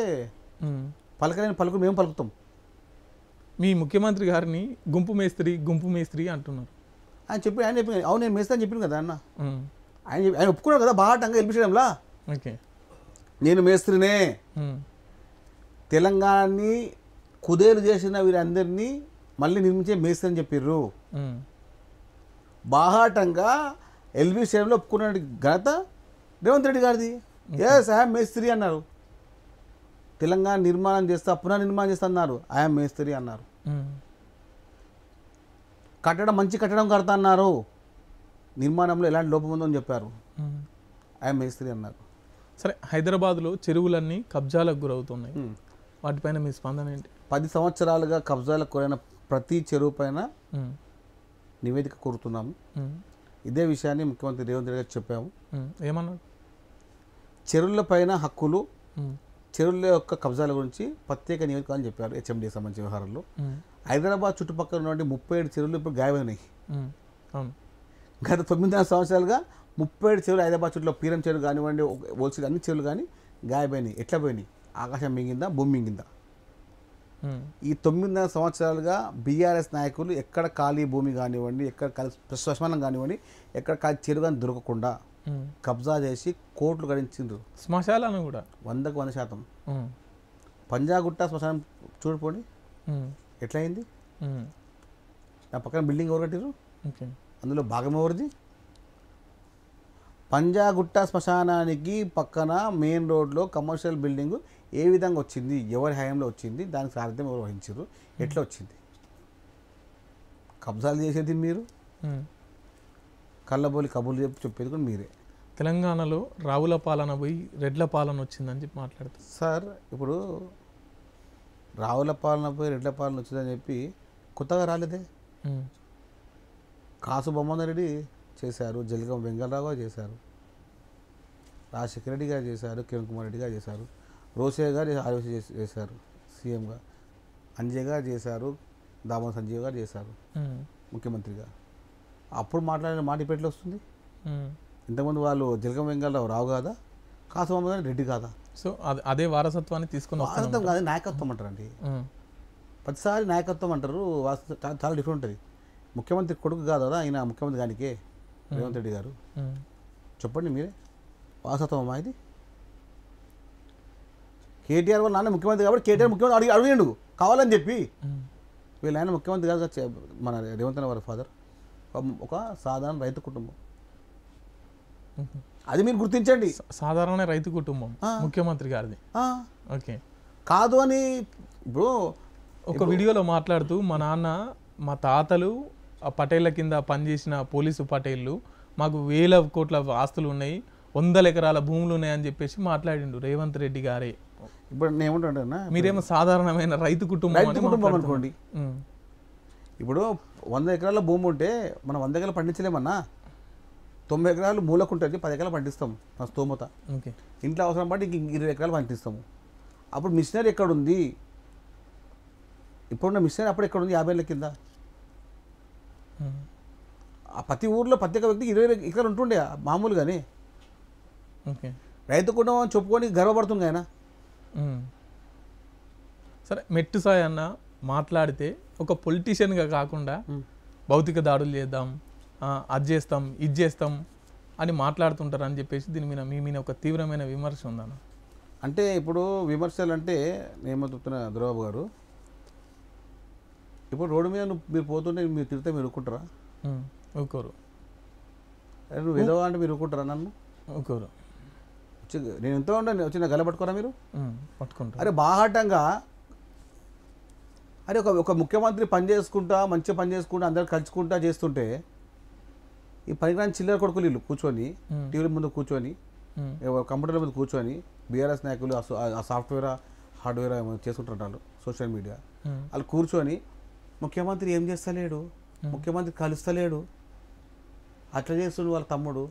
పలకలేని పలుకులు మేము పలుకుతాం. మీ ముఖ్యమంత్రి గారిని గుంపు మేస్త్రి అంటున్నారు. ఆయన చెప్పి అవును నేను మేస్త్రి అని చెప్పింది కదా అన్న. ఆయన ఒప్పుకున్నాడు కదా బాగా గెలిపించడంలా. ఓకే, నేను మేస్త్రినే, తెలంగాణని కుదేలు చేసిన వీరందరినీ మళ్ళీ నిర్మించే మేస్త్రి అని చెప్పిర్రు. బాహాటంగా ఎల్బీ స్టేడియంలో ఒప్పుకున్న ఘనత రేవంత్ రెడ్డి గారిది. ఎస్ ఐఎమ్ మేస్త్రి అన్నారు. తెలంగాణ నిర్మాణం చేస్తా, పునర్నిర్మాణం చేస్తా అన్నారు. ఐఎమ్ మేస్త్రి అన్నారు. మంచి కట్టడం కడతా అన్నారు. నిర్మాణంలో ఎలాంటి లోపం ఉందో అని చెప్పారు. ఐఎమ్ మేస్త్రి అన్నారు. సరే, హైదరాబాద్లో చెరువులన్నీ కబ్జాలకు గురవుతున్నాయి. వాటిపైన మీ స్పందన ఏంటి? 10 సంవత్సరాలుగా కబ్జాలకు గురైన ప్రతి చెరువు పైన నివేదిక కోరుతున్నాము. ఇదే విషయాన్ని ముఖ్యమంత్రి రేవంత్ రెడ్డి గారు చెప్పాము. ఏమన్నారు? చెరువుల పైన హక్కులు, చెరువుల యొక్క కబ్జాల గురించి ప్రత్యేక నివేదిక అని చెప్పారు. హెచ్ఎండి సంబంధించిన వ్యవహారంలో హైదరాబాద్ చుట్టుపక్కల ఉన్నటువంటి 37 చెరువులు ఇప్పుడు గాయమైనాయి. గత 9 సంవత్సరాలుగా 37 చెరువులు హైదరాబాద్ చుట్టూ పీరం చెరువు కానివ్వండి, ఓల్సీ అన్ని చెరువులు కానీ గాయపోయినాయి. ఎట్లా పోయినాయి? ఆకాశం మింగిందా, భూమి మింగిందా? ఈ 9 సంవత్సరాలుగా బీఆర్ఎస్ నాయకులు ఎక్కడ ఖాళీ భూమి కానివ్వండి, ఎక్కడ శ్మశానం కానివ్వండి, ఎక్కడ ఖాళీ చెరువు కానీ దొరకకుండా కబ్జా చేసి కోట్లు గడించిండ్రు. శ్మశాలను కూడా 100కు 100%. పంజాగుట్ట శ్మశానం చూడిపోండి ఎట్లా అయింది. నా పక్కన బిల్డింగ్ ఎవరు కట్టిరు? అందులో భాగం ఎవరిది? పంజాగుట్ట శ్మశానానికి పక్కన మెయిన్ రోడ్లో కమర్షియల్ బిల్డింగ్ ఏ విధంగా వచ్చింది, ఎవరి హయాంలో వచ్చింది, దానికి సారథ్యం ఎవరు వహించారు, ఎట్లా వచ్చింది? కబ్జాలు చేసేది మీరు, కళ్ళబోలి కబుర్లు చెప్పేది కూడా మీరే. తెలంగాణలో రావుల పాలన పోయి రెడ్ల పాలన వచ్చిందని చెప్పి మాట్లాడుతారు సార్. ఇప్పుడు రావుల పాలన పోయి రెడ్ల పాలన వచ్చిందని చెప్పి కొత్తగా రాలేదే. కాసు బొమ్మన రెడ్డి చేశారు, జలగం వెంగళరావు గారు చేశారు, రాజశేఖర రెడ్డి గారు చేశారు, కిరణ్ కుమార్ రెడ్డి గారు చేశారు, రోసయ్య గారు ఆర్వీసీ చేశారు సీఎంగా, అంజయ్ గారు చేశారు, దామోదర్ సంజీవ్ గారు చేశారు ముఖ్యమంత్రిగా. అప్పుడు మాట్లాడిన మాట ఇప్పుడు ఎట్లా వస్తుంది? ఇంతకుముందు వాళ్ళు జలగం వెంగళరావు రావు కాదా, కాసు బొమ్మన రెడ్డి కాదా? సో అదే వారసత్వాన్ని తీసుకుని వారసత్వం కాదు, నాయకత్వం అంటారండి. ప్రతిసారి నాయకత్వం అంటారు, చాలా డిఫరెంట్ ఉంటుంది. ముఖ్యమంత్రి కొడుకు కాదు కదా ఆయన, ముఖ్యమంత్రి గానికే రేవంత్ రెడ్డి గారు. చెప్పండి మీరే, వారసత్వం అమ్మా ఇది? కేటీఆర్ వాళ్ళ నాన్న ముఖ్యమంత్రి కాబట్టి కేటీఆర్ ముఖ్యమంత్రి అడిగాడు కావాలని చెప్పి. వీళ్ళ ఆయన ముఖ్యమంత్రి కాదు, మన రేవంత్ రెడ్డి వారి ఫాదర్ ఒక సాధారణ రైతు కుటుంబం. అది మీరు గుర్తించండి. సాధారణ రైతు కుటుంబం ముఖ్యమంత్రి గారిది. ఓకే కాదు అని ఇప్పుడు ఒక వీడియోలో మాట్లాడుతూ మా నాన్న మా తాతలు ఆ పటేళ్ల కింద పనిచేసిన పోలీసు పటేళ్ళు, మాకు 1000 కోట్ల ఆస్తులు ఉన్నాయి, 100 ఎకరాల భూములు ఉన్నాయని చెప్పేసి మాట్లాడిండు రేవంత్ రెడ్డి గారే. ఇప్పుడు నేను ఏమంటున్నా, మీరేమో సాధారణమైన రైతు కుటుంబం అనుకోండి. ఇప్పుడు 100 ఎకరాల భూమి ఉంటే మనం 100 ఎకరాలు పండించలేమన్నా. 90 ఎకరాలు మూలకు ఉంటుంది, 10 ఎకరాలు పండిస్తాం మన స్తోమత. ఇంట్లో అవసరం పట్టి ఇంక 20 ఎకరాలు పండిస్తాము. అప్పుడు మిషనరీ ఎక్కడుంది? ఇప్పుడున్న మిషనరీ అప్పుడు ఎక్కడుంది? 50 ఏళ్ళ కింద ప్రతి ఊర్లో ప్రతి ఒక్క వ్యక్తికి 20 ఎకరాలు ఉంటుండే మామూలుగానే. రైతు కుటుంబం చెప్పుకొని గర్వపడుతుంది ఆయన. సరే, మెట్టు సాయి అన్న మాట్లాడితే ఒక పొలిటీషియన్గా కాకుండా భౌతిక దాడులు చేద్దాం, అది చేస్తాం, ఇది చేస్తాం అని మాట్లాడుతుంటారు అని చెప్పేసి దీని మీద మీ మీద ఒక తీవ్రమైన విమర్శ ఉందన్న. అంటే ఇప్పుడు విమర్శలు అంటే నేను చెప్తున్నా దుర్బాబు గారు, ఇప్పుడు రోడ్డు మీద మీరు పోతుంటే మీరు తిరిగితే మీరు ఊరుకుంటారా? ఊరుకోరు. నువ్వు ఏదో అంటే మీరు ఊరుకుంటారా? నన్ను ఊరుకోరు. నేను ఎంతో ఉండండి వచ్చిన గల పట్టుకోరా మీరు? పట్టుకుంటారు. అరే బాహాటంగా, అరే ఒక ముఖ్యమంత్రి పని చేసుకుంటా, మంచిగా పని చేసుకుంటా, అందరు కలుసుకుంటా చేస్తుంటే ఈ పనికిరాని చిల్లర కొడుకులు వీళ్ళు కూర్చొని టీవీల ముందు కూర్చొని, కంప్యూటర్ల ముందు కూర్చొని బీఆర్ఎస్ నాయకులు ఆ సాఫ్ట్వేర్ హార్డ్వేర్ చేసుకుంటుంటారు సోషల్ మీడియా. వాళ్ళు కూర్చొని ముఖ్యమంత్రి ఏం చేస్తలేడు, ముఖ్యమంత్రి కలుస్తలేడు, అట్లా చేస్తుండు వాళ్ళ తమ్ముడు.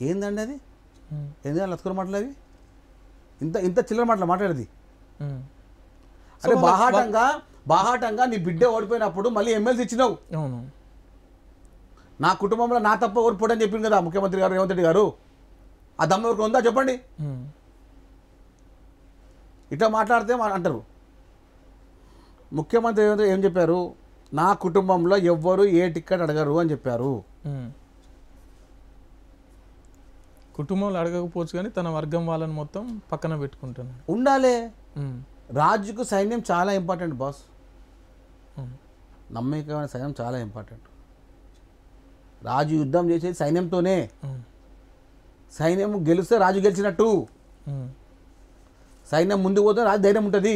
ఏందండి అది? ఎందుకంటే లత్తుకున్న మాటలు అవి, ఇంత చిల్లర మాటలు మాట్లాడేది. అంటే బాహాటంగా నీ బిడ్డ ఓడిపోయినప్పుడు మళ్ళీ ఎమ్మెల్సీ ఇచ్చినావు. నా కుటుంబంలో నా తప్ప ఓడిపోడని చెప్పింది కదా ముఖ్యమంత్రి గారు రేవంత్ రెడ్డి గారు. ఆ దమ్ము ఎవరికి ఉందా చెప్పండి? ఇట్లా మాట్లాడితే అంటారు. ముఖ్యమంత్రి ఏం చెప్పారు? నా కుటుంబంలో ఎవ్వరు ఏ టికెట్ అడగరు అని చెప్పారు. కుటుంబంలో అడగకపోవచ్చు కానీ తన వర్గం వాళ్ళని మొత్తం పక్కన పెట్టుకుంటాను. ఉండాలి. రాజుకు సైన్యం చాలా ఇంపార్టెంట్ బాస్. నమ్మకమైన సైన్యం చాలా ఇంపార్టెంట్. రాజు యుద్ధం చేసేది సైన్యంతోనే. సైన్యం గెలిస్తే రాజు గెలిచినట్టు. సైన్యం ముందుకు పోతే రాజు ధైర్యం ఉంటుంది.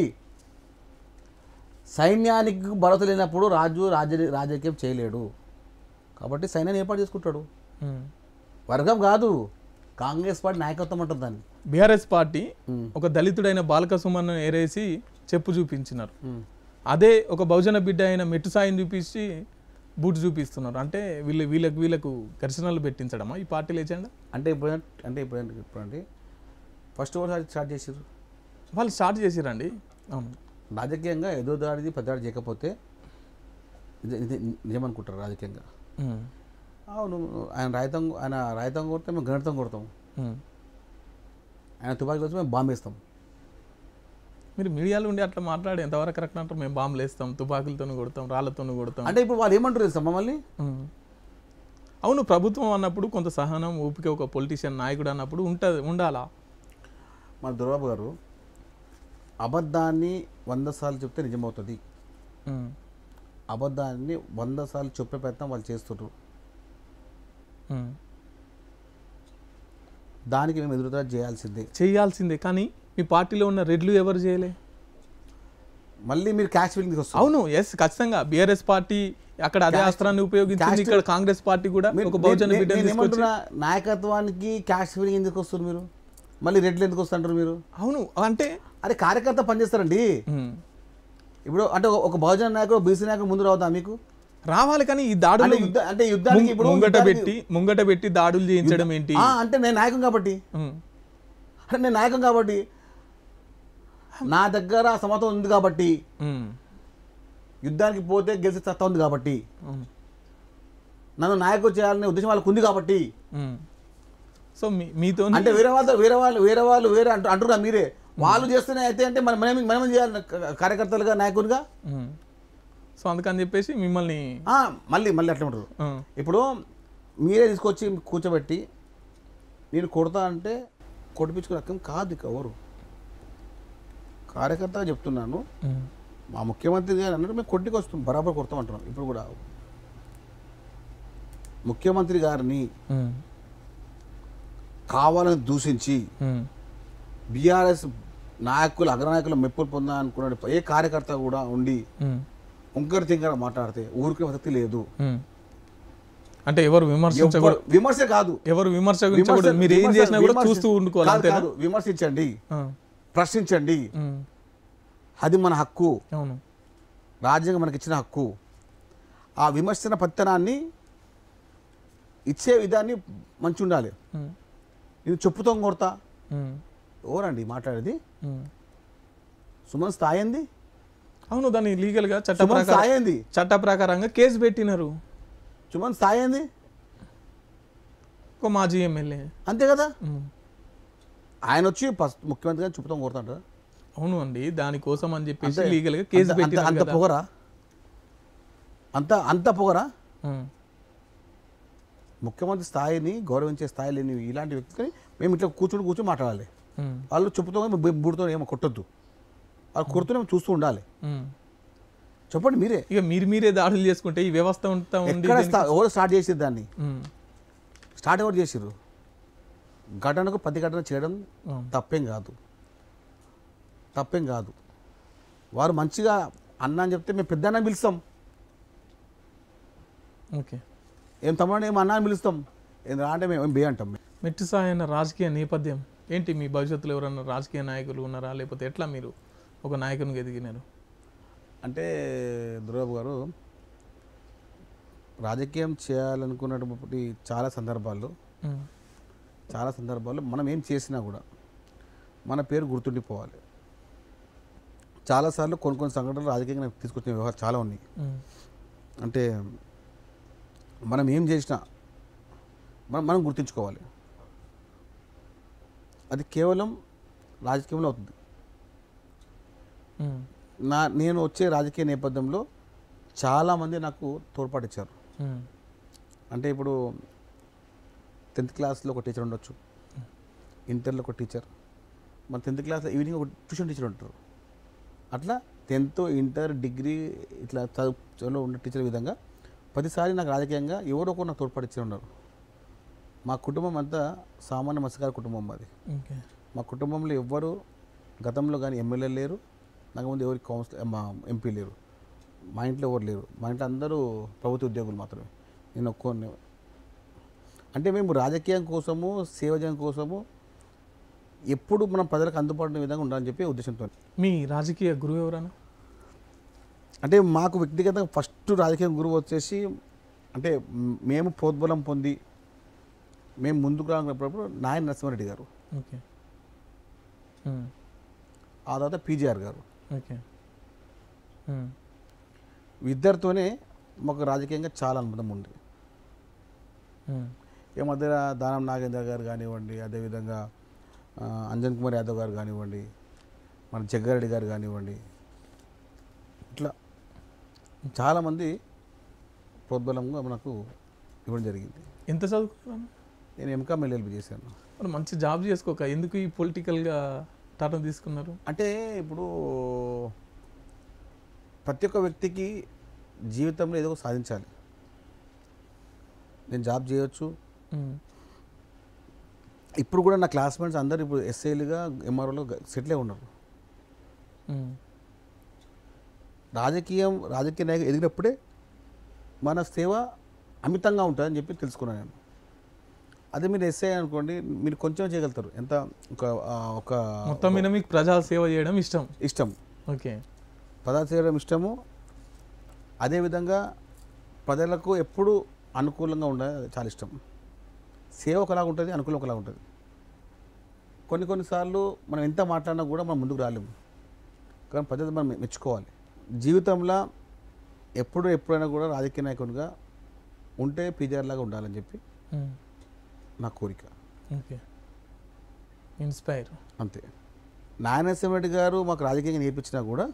సైన్యానికి భరోసా లేనప్పుడు రాజు రాజకీయం చేయలేడు. కాబట్టి సైన్యాన్ని ఏర్పాటు చేసుకుంటాడు. వర్గం కాదు, కాంగ్రెస్ పార్టీ నాయకత్వం అంటుంది దాన్ని. బీఆర్ఎస్ పార్టీ ఒక దళితుడైన బాలక సుమన్ ఏరేసి చెప్పు చూపించినారు. అదే ఒక బహుజన బిడ్డ అయిన మెట్టు సాయిని చూపించి బూట్ చూపిస్తున్నారు. అంటే వీళ్ళకు ఘర్షణలు పెట్టించడమా ఈ పార్టీలు ఏజెండా? అంటే ఇప్పుడు ఫస్ట్ ఓవర్ స్టార్ట్ చేసారు వాళ్ళు, స్టార్ట్ చేసిరండి. అవును, రాజకీయంగా ఏదో దాడిది పెద్దదాడి చేయకపోతే నిజమనుకుంటారు రాజకీయంగా. అవును, ఆయన రాయితం కొడితే మేము గణితం కొడతాం, ఆయన తుపాకీలు వచ్చి మేము బాంబు వేస్తాం. మీరు మీడియాలో ఉండి అట్లా మాట్లాడి ఎంతవరకు కరెక్ట్ అంటారు? మేము బాంబులు వేస్తాం, తుపాకులతో కొడతాం, రాళ్లతో కొడతాం అంటే ఇప్పుడు వాళ్ళు ఏమంటారు తెలుసా మమ్మల్ని? అవును, ప్రభుత్వం అన్నప్పుడు కొంత సహనం, ఓపిక, ఒక పొలిటీషియన్ నాయకుడు అన్నప్పుడు ఉండాలా. మన దుర్బాబు గారు, అబద్ధాన్ని 100 సార్లు చెప్తే నిజమవుతుంది. అబద్ధాన్ని 100 సార్లు చెప్పే ప్రయత్నం వాళ్ళు చేస్తున్నారు. దానికి మేము ఎదురుదాడి చేయాల్సిందే. కానీ మీ పార్టీలో ఉన్న రెడ్లు ఎవరు చేయలే? మళ్ళీ మీరు క్యాష్ ఫీలింగ్ వస్తుంది. అవును, ఎస్, ఖచ్చితంగా బీఆర్ఎస్ పార్టీ అక్కడ అదే అస్త్రాన్ని ఉపయోగించింది. ఇక్కడ కాంగ్రెస్ పార్టీ కూడా ఒక బహుజన బిడ్డను తీసుకొచ్చి నాయకత్వానికి క్యాష్ ఫీలింగ్ ఎందుకు వస్తుంది? మీరు మళ్ళీ రెడ్లు ఎందుకు వస్తుంటారు మీరు? అవును, అంటే అరే కార్యకర్త పనిచేస్తారండి. ఇప్పుడు అంటే ఒక బహుజన నాయకుడు బీసీ నాయకుడు ముందు రావుతా మీకు రావాలి. కానీ ఈ దాడులు అంటే యుద్ధానికి ఇప్పుడు ముంగట పెట్టి దాడులు చేయించడం ఏంటి? అంటే నేను నాయకం కాబట్టి నా దగ్గర సమతం ఉంది కాబట్టి, యుద్ధానికి పోతే గెలిచి సత్తా ఉంది కాబట్టి, నన్ను నాయకుడు చేయాలనే ఉద్దేశం వాళ్ళకు ఉంది కాబట్టి. సో మీతో అంటే వేరే వాళ్ళు అంటున్నా మీరే వాళ్ళు చేస్తూనే అయితే అంటే మనం చేయాలి కార్యకర్తలుగా నాయకునిగా. సో అందుకని చెప్పేసి మిమ్మల్ని మళ్ళీ అట్లా ఉంటారు. ఇప్పుడు మీరే తీసుకొచ్చి కూర్చోబెట్టి నేను కొడతా అంటే కొట్టిపించుకునే రకం కాదు. ఇక ఎవరు కార్యకర్తగా చెప్తున్నాను. మా ముఖ్యమంత్రి గారు అన్నట్టు మేము కొట్టికి వస్తాం, బరాబర్ కొడతాం అంటున్నాం. ఇప్పుడు కూడా ముఖ్యమంత్రి గారిని కావాలని దూషించి బీఆర్ఎస్ నాయకులు అగ్రనాయకులు మెప్పులు పొందాలనుకున్నాడు ఏ కార్యకర్త కూడా ఉండి ఉంకర తింకర మాట్లాడితే ఊరికే వసతి లేదు. అంటే ఎవరు విమర్శ కాదు, ఎవరు విమర్శించకూడదు. మీరు ఏం చేసినా కూడా చూస్తూ ఉండుకోవాలి. విమర్శించండి, ప్రశ్నించండి, అది మన హక్కు, రాజ్యాంగం మనకి ఇచ్చిన హక్కు. ఆ విమర్శన పత్తనాన్ని ఇచ్చే విధాన్ని మంచి ఉండాలి. ఇది చెప్పుతో కొడతా ఎవరండి మాట్లాడేది? సుమన్ స్థాయి ఏంది? అవును, దాన్ని లీగల్ గా చట్ట ప్రకారంగా కేసు పెట్టినారు. సుమన్ స్థాయి ఏంది? ఒక మాజీ ఎమ్మెల్యే, అంతే కదా. ఆయన వచ్చి ముఖ్యమంత్రి గారిని చెప్పుతాం కొడతాడు. అవును అండి, దానికోసం అని చెప్పేసి లీగల్ గా కేసు పెట్టి అంత పొగరా, అంత పొగరా. ముఖ్యమంత్రి స్థాయిని గౌరవించే స్థాయి లేని ఇలాంటి వ్యక్తిని మేము ఇట్లా కూర్చొని మాట్లాడాలి. వాళ్ళు చెప్పుతో బూడితో ఏమో కొట్టొద్దు, వాళ్ళు కొడుతూనే చూస్తూ ఉండాలి. చెప్పండి మీరే. ఇక మీరే దాడులు చేసుకుంటే ఈ వ్యవస్థ ఎవరు స్టార్ట్ చేసిరు దాన్ని? ఎవరు చేసిర్రు? ఘటనకు ప్రతిఘటన చేయడం తప్పేం కాదు. వారు మంచిగా అన్న అని చెప్తే మేము పెద్ద అన్న పిలుస్తాం. ఓకే, ఏం తమ్ముడు ఏం అన్న అని పిలుస్తాం. ఏం రా అంటే మేము బే అంటాం. మెట్టు సాయన రాజకీయ నేపథ్యం ఏంటి? మీ భవిష్యత్తులో ఎవరన్నా రాజకీయ నాయకులు ఉన్నారా, లేకపోతే ఎట్లా మీరు ఒక నాయకునికి ఎదిగినారు? అంటే దుర్బాబు గారు రాజకీయం చేయాలనుకున్నటువంటి చాలా సందర్భాల్లో మనం ఏం చేసినా కూడా మన పేరు గుర్తుండిపోవాలి. చాలాసార్లు కొన్ని సంఘటనలు రాజకీయంగా నాకు తీసుకొచ్చిన వ్యవహారం చాలా ఉన్నాయి. అంటే మనం ఏం చేసినా మనం గుర్తుంచుకోవాలి. అది కేవలం రాజకీయంలో అవుతుంది. నేను వచ్చే రాజకీయ నేపథ్యంలో చాలామంది నాకు తోడ్పాటు ఇచ్చారు. అంటే ఇప్పుడు 10th క్లాస్లో ఒక టీచర్ ఉండొచ్చు, ఇంటర్లో ఒక టీచర్, మన 10th క్లాస్లో ఈవినింగ్ ఒక ట్యూషన్ టీచర్ ఉంటారు. అట్లా 10th, ఇంటర్, డిగ్రీ ఇట్లా చదువులో ఉన్న టీచర్ విధంగా ప్రతిసారి నాకు రాజకీయంగా ఎవరో ఒకరు నాకు తోడ్పాటు ఇచ్చి ఉన్నారు. మా కుటుంబం అంతా సామాన్య మత్స్యకార కుటుంబం. అది మా కుటుంబంలో ఎవ్వరు గతంలో కానీ ఎమ్మెల్యే లేరు, నాకు ముందు ఎవరికి ఎంపీ లేరు, మా ఇంట్లో ఎవరు లేరు. మా ఇంట్లో అందరూ ప్రభుత్వ ఉద్యోగులు మాత్రమే. నేను ఒక్కొన్ని అంటే మేము రాజకీయం కోసము సేవ చేయడం కోసము ఎప్పుడు మనం ప్రజలకు అందుబాటులో విధంగా ఉండాలని చెప్పి ఉద్దేశంతో. మీ రాజకీయ గురువు ఎవరన్నా? అంటే మాకు వ్యక్తిగతంగా ఫస్ట్ రాజకీయ గురువు వచ్చేసి అంటే మేము ప్రోద్బలం పొంది మేము ముందుకు రానుకున్నప్పుడు నాయన నరసింహారెడ్డి గారు, ఓకే, ఆ తర్వాత పీజీఆర్ గారు. ఓకే, ఇద్దరితోనే మాకు రాజకీయంగా చాలా అనుబంధం ఉంది. ఈ మధ్య దానం నాగేంద్ర గారు కానివ్వండి, అదేవిధంగా అంజన్ కుమార్ యాదవ్ గారు కానివ్వండి, మన జగ్గారెడ్డి గారు కానివ్వండి, ఇట్లా చాలామంది ప్రోద్బలంగా మనకు ఇవ్వడం జరిగింది. ఎంత చదువుకున్నాను? నేను ఎంకామ్ ఎల్ఎల్బి చేశాను. మరి మంచి జాబ్ చేసుకోక ఎందుకు ఈ పొలిటికల్గా టర్న్ తీసుకున్నారు? అంటే ఇప్పుడు ప్రతి ఒక్క వ్యక్తికి జీవితంలో ఏదో సాధించాలి. నేను జాబ్ చేయొచ్చు, ఇప్పుడు కూడా నా క్లాస్మేట్స్ అందరు ఇప్పుడు ఎస్ఐలుగా ఎంఆర్ఓలో సెటిల్ ఉన్నారు. రాజకీయ నాయకులు ఎదిగినప్పుడే మన సేవ అమితంగా ఉంటుందని చెప్పి తెలుసుకున్నాను నేను. అదే మీరు ఎస్ఐ అనుకోండి, మీరు కొంచెం చేయగలుగుతారు. ఎంత ఒక మొత్తం మీద మీకు ప్రజా సేవ చేయడం ఇష్టం. ఓకే, ప్రజా చేయడం ఇష్టము. అదేవిధంగా ప్రజలకు ఎప్పుడు అనుకూలంగా ఉండేది చాలా ఇష్టం. సేవ ఒకలాగా ఉంటుంది, అనుకూలం ఒకలాగా ఉంటుంది. కొన్నిసార్లు మనం ఎంత మాట్లాడినా కూడా మనం ముందుకు రాలేము, కానీ ప్రజలు మనం మెచ్చుకోవాలి. జీవితంలో ఎప్పుడైనా కూడా రాజకీయ నాయకునిగా ఉంటే పీజీఆర్ లాగా ఉండాలని చెప్పి నా కోరిక. ఓకే, ఇన్స్పైర్ అంతే. నారాయణరెడ్డి గారు మాకు రాజకీయంగా నేర్పించినా కూడా,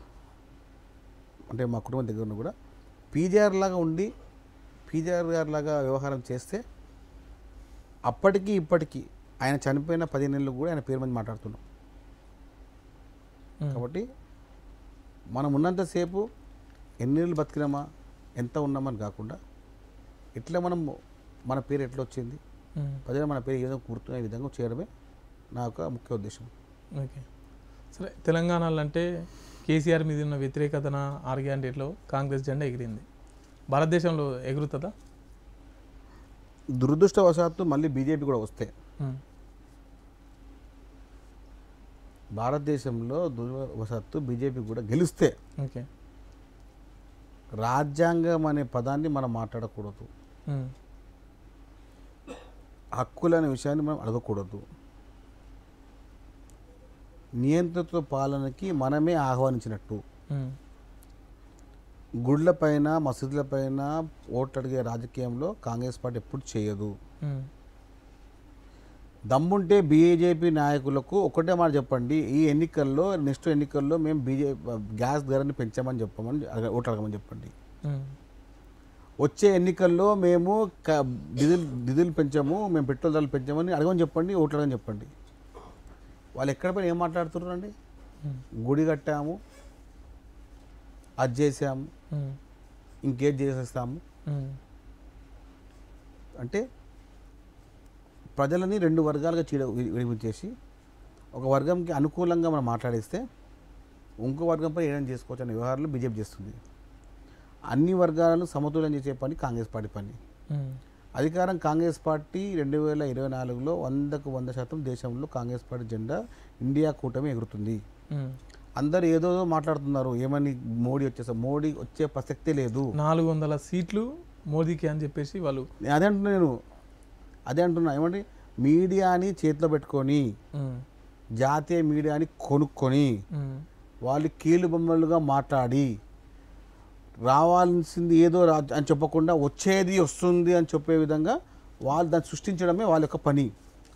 అంటే మా కుటుంబం దగ్గర ఉన్న కూడా పీజీఆర్ లాగా ఉండి పీజీఆర్ గారి లాగా వ్యవహారం చేస్తే అప్పటికి ఇప్పటికీ ఆయన చనిపోయిన 10 నెలలు కూడా ఆయన పేరు మీద మాట్లాడుతున్నాం. కాబట్టి మనం ఉన్నంతసేపు ఎన్ని నెలలు బతికినామా, ఎంత ఉన్నామని కాకుండా ఎట్లా మన పేరు ఎట్లా వచ్చింది, ప్రజలు మన పేరు ఏ విధంగా కూర్చునే విధంగా చేయడమే నా యొక్క ముఖ్య ఉద్దేశం. ఓకే, సరే. తెలంగాణలో అంటే కేసీఆర్ మీద ఉన్న వ్యతిరేకతన 6 గ్యారెంటీలో కాంగ్రెస్ జెండా ఎగిరింది. భారతదేశంలో ఎగురుతుందా? దురదృష్టవశాత్తు మళ్ళీ బీజేపీ కూడా వస్తే భారతదేశంలో దురదృష్టవశాత్తు బీజేపీ కూడా గెలిస్తే ఓకే, రాజ్యాంగం అనే పదాన్ని మనం మాట్లాడకూడదు, హక్కులు అనే విషయాన్ని మనం అడగకూడదు, నియంత్రిత పాలనకి మనమే ఆహ్వానించినట్టు, గుళ్ళపైన మసీదులపైన ఓట్లు అడిగే రాజకీయంలో కాంగ్రెస్ పార్టీ ఎప్పుడు చేయదు. దమ్ముంటే బీజేపీ నాయకులకు ఒకటే మాట చెప్పండి, ఈ ఎన్నికల్లో నెక్స్ట్ ఎన్నికల్లో మేము గ్యాస్ ధరని పెంచామని చెప్పమని ఓట్లు అడగమని చెప్పండి. వచ్చే ఎన్నికల్లో మేము డీజిల్ పెంచాము, మేము పెట్రోల్ ధరలు పెంచామని అడగమని చెప్పండి, ఓట్లు అడగని చెప్పండి. వాళ్ళు ఎక్కడ పైన ఏం మాట్లాడుతున్నారు అండి? గుడి కట్టాము, అది చేసాము, ఇంకేది చేసేస్తాము అంటే ప్రజలని 2 వర్గాలుగా విడిపించేసి ఒక వర్గంకి అనుకూలంగా మనం మాట్లాడిస్తే ఇంకో వర్గంపై ఏదైనా చేసుకోవచ్చు అనే వ్యవహారంలో బీజేపీ చేస్తుంది. అన్ని వర్గాలను సమతుల్యం చేసే పని కాంగ్రెస్ పార్టీ పని. అధికారం కాంగ్రెస్ పార్టీ 2024లో 100% దేశంలో కాంగ్రెస్ పార్టీ జెండా ఇండియా కూటమి ఎగురుతుంది. అందరు ఏదో మాట్లాడుతున్నారు, ఏమని మోడీ వచ్చే ప్రసక్తే లేదు, 400 సీట్లు మోదీకి అని చెప్పేసి వాళ్ళు. అదే అంటున్నా ఏమండి, మీడియాని చేతిలో పెట్టుకొని జాతీయ మీడియాని కొనుక్కొని వాళ్ళు కీలు బొమ్మలుగా మాట్లాడి రావాల్సింది ఏదో అని చెప్పకుండా వచ్చేది వస్తుంది అని చెప్పే విధంగా వాళ్ళు దాన్ని సృష్టించడమే వాళ్ళ యొక్క పని.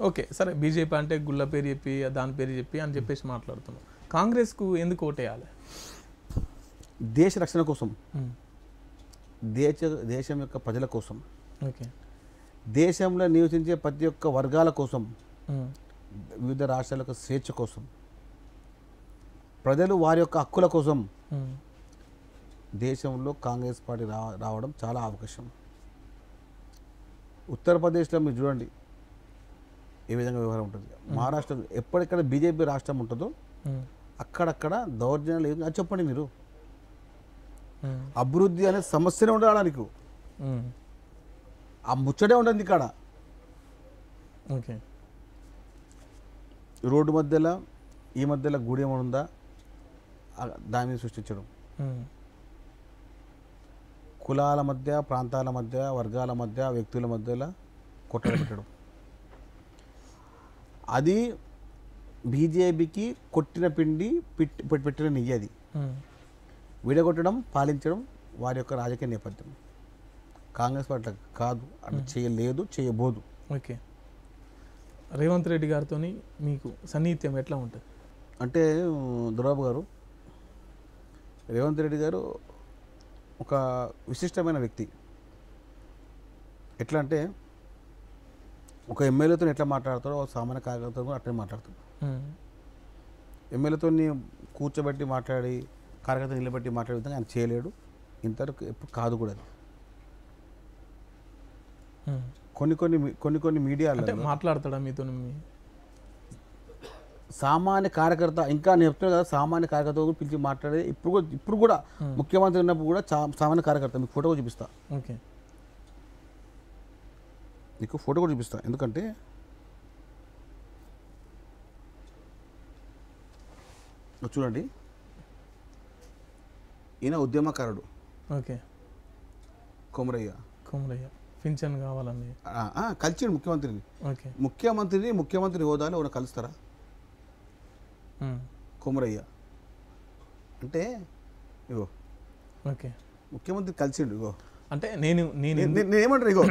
ఓకే, సరే. బీజేపీ అంటే గుళ్ళ పేరు చెప్పి దాని పేరు చెప్పి అని చెప్పేసి మాట్లాడుతున్నాం. కాంగ్రెస్కు ఎందుకు ఓటేయాలి? దేశ రక్షణ కోసం, దేశం యొక్క ప్రజల కోసం, ఓకే, దేశంలో నివసించే ప్రతి ఒక్క వర్గాల కోసం, వివిధ రాష్ట్రాల యొక్క స్వేచ్ఛ కోసం, ప్రజలు వారి యొక్క హక్కుల కోసం దేశంలో కాంగ్రెస్ పార్టీ రావడం చాలా అవకాశం. ఉత్తరప్రదేశ్లో మీరు చూడండి ఏ విధంగా వ్యవహారం ఉంటుంది. మహారాష్ట్ర ఎప్పటిక్కడ బీజేపీ రాష్ట్రం ఉంటుందో అక్కడక్కడ దౌర్జన్యాలు ఏం చెప్పండి మీరు. అభివృద్ధి అనే సమస్యనే ఉండడానికి ఆ ముచ్చటే ఉండదు ఇక్కడ. ఓకే, రోడ్డు మధ్యలో ఈ మధ్యలో గుడి ఏమైనా ఉందా దాని మీద సృష్టించడం, కులాల మధ్య, ప్రాంతాల మధ్య, వర్గాల మధ్య, వ్యక్తుల మధ్యలో కొట్టలు పెట్టడం, అది బీజేపీకి కొట్టిన పిండి పెట్టిన నెయ్యి. అది విడగొట్టడం, పాలించడం వారి యొక్క రాజకీయ నేపథ్యం. కాంగ్రెస్ పార్టీ కాదు, అది చేయలేదు, చేయబోదు. ఓకే, రేవంత్ రెడ్డి గారితో మీకు సన్నిహిత్యం ఎట్లా ఉంటుంది? అంటే దొరబాబు గారు, రేవంత్ రెడ్డి గారు ఒక విశిష్టమైన వ్యక్తి. ఎట్లా అంటే ఒక ఎమ్మెల్యేతో ఎట్లా మాట్లాడతారో ఒక సామాన్య కార్యకర్తతో కూడా అట్లనే మాట్లాడతాడు. ఎమ్మెల్యేతో కూర్చోబెట్టి మాట్లాడి కార్యకర్త నిలబెట్టి మాట్లాడే విధంగా ఆయన చేయలేడు, ఇంతవరకు ఎప్పుడు కాదు కూడా. కొన్ని మీడియాలో మాట్లాడతాడా మీతో? సామాన్య కార్యకర్త ఇంకా నేను చెప్తున్నా కదా, సామాన్య కార్యకర్త కూడా పిలిచి మాట్లాడే ఇప్పుడు కూడా ముఖ్యమంత్రి ఉన్నప్పుడు కూడా సామాన్య కార్యకర్త మీకు ఫోటో కూడా చూపిస్తా. ఓకే, నీకు ఫోటో కూడా చూపిస్తా. ఎందుకంటే చూడండి, ఈయన ఉద్యమకారుడు. ఓకే, కొమరయ్య పింఛన్ కావాలని కలిసిండు ముఖ్యమంత్రిని. ఓకే, ముఖ్యమంత్రి హోదాలో ఎవరైనా కలుస్తారా? కొమరయ్య అంటే ఇగో ఓకే, ముఖ్యమంత్రి కలిసిండు. ఇగో అంటే నేనేమంటారు, ఇగో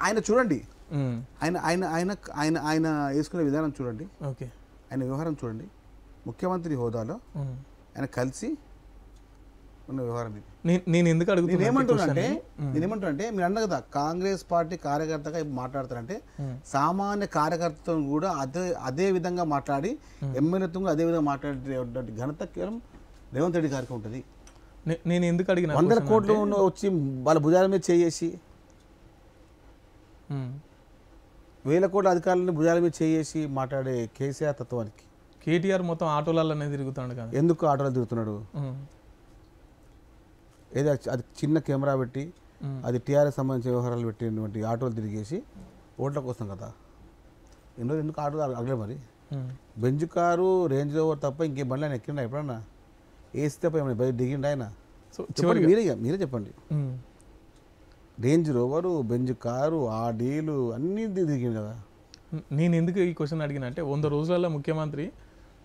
ఆయన చూడండి, ఆయన ఆయన ఆయన ఆయన ఆయన వేసుకునే విధానం చూడండి, ఓకే, ఆయన వ్యవహారం చూడండి. ముఖ్యమంత్రి హోదాలో ఆయన కలిసి ఉన్న వ్యవహారం ఇది. నేను ఎందుకు అడుగుతున్నా, నేనేమంటున్నా మీరు అన్న కదా, కాంగ్రెస్ పార్టీ కార్యకర్తగా మాట్లాడతారంటే సామాన్య కార్యకర్తను కూడా అదే విధంగా మాట్లాడి ఎమ్మెల్యేతో కూడా అదే విధంగా మాట్లాడే ఘనత కేవలం రేవంత్ రెడ్డి గారికి ఉంటుంది. నేను ఎందుకు అడిగిన 100 కోట్లు వచ్చి వాళ్ళ భుజాల మీద చేసి 1000 కోట్ల అధికారులను భుజాల మీద చేసి మాట్లాడే కేసీఆర్ తత్వానికి కేటీఆర్ మొత్తం ఆటోలనే తిరుగుతాడు కదా. ఎందుకు ఆటోలో తిరుగుతున్నాడు? ఏదో అది చిన్న కెమెరా పెట్టి అది టీఆర్ఎస్ సంబంధించిన వ్యవహారాలు పెట్టినటువంటి ఆటోలు తిరిగేసి ఓట్ల కోసం కదా. ఎన్నో ఎందుకు ఆటోలు అడగలే మరి. బెంజ్ కారు, రేంజ్ రోవర్ తప్ప ఇంకే బండ్లు ఆయన ఎక్కిండా ఎప్పుడన్నా? ఏసీ తప్ప ఏమన్నా బయట దిగిండా ఆయన? సో మీరే చెప్పండి. రేంజ్ రోవరు, బెంజ్ కారు, ఆడీలు అన్నీ దిగింది కదా. నేను ఎందుకు ఈ క్వశ్చన్ అడిగిన అంటే 100 రోజులలో ముఖ్యమంత్రి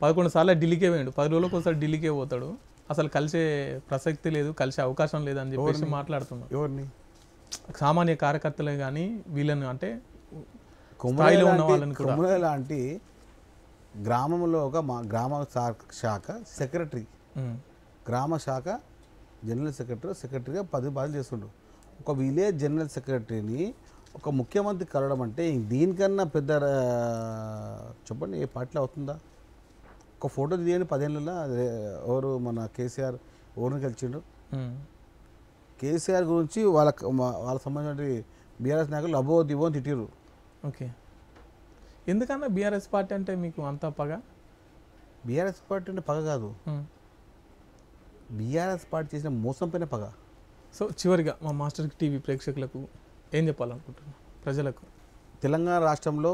11 సార్లు ఢిల్లీకే పోయాడు, 10 రోజులకు ఒకసారి ఢిల్లీకే పోతాడు, అసలు కలిసే ప్రసక్తి లేదు, కలిసే అవకాశం లేదని చెప్పేసి మాట్లాడుతున్నాం. ఎవరిని? సామాన్య కార్యకర్తలే కానీ వీళ్ళని అంటే కొమరయ్య లాంటి గ్రామంలో ఒక గ్రామ శాఖ సెక్రటరీ, గ్రామ శాఖ జనరల్ సెక్రటరీగా 10 బాధ్యతలు చేస్తుండ్రు. ఒక విలేజ్ జనరల్ సెక్రటరీని ఒక ముఖ్యమంత్రి కలవడం అంటే దీనికన్నా పెద్ద చెప్పండి ఏ పార్టీలో అవుతుందా? ఒక ఫోటో తీయండి 10 ఏళ్ళలో. ఎవరు మన కేసీఆర్ ఎవరిని కలిసిండు? కేసీఆర్ గురించి వాళ్ళ సంబంధించిన బీఆర్ఎస్ నాయకులు అబో దివో అని తిట్టిరు. ఓకే, ఎందుకన్నా బీఆర్ఎస్ పార్టీ అంటే మీకు అంత పగ? బీఆర్ఎస్ పార్టీ అంటే పగ కాదు, బీఆర్ఎస్ పార్టీ చేసిన మోసం పైన పగ. సో చివరిగా మా మాస్టర్ టీవీ ప్రేక్షకులకు ఏం చెప్పాలనుకుంటున్నాను, ప్రజలకు? తెలంగాణ రాష్ట్రంలో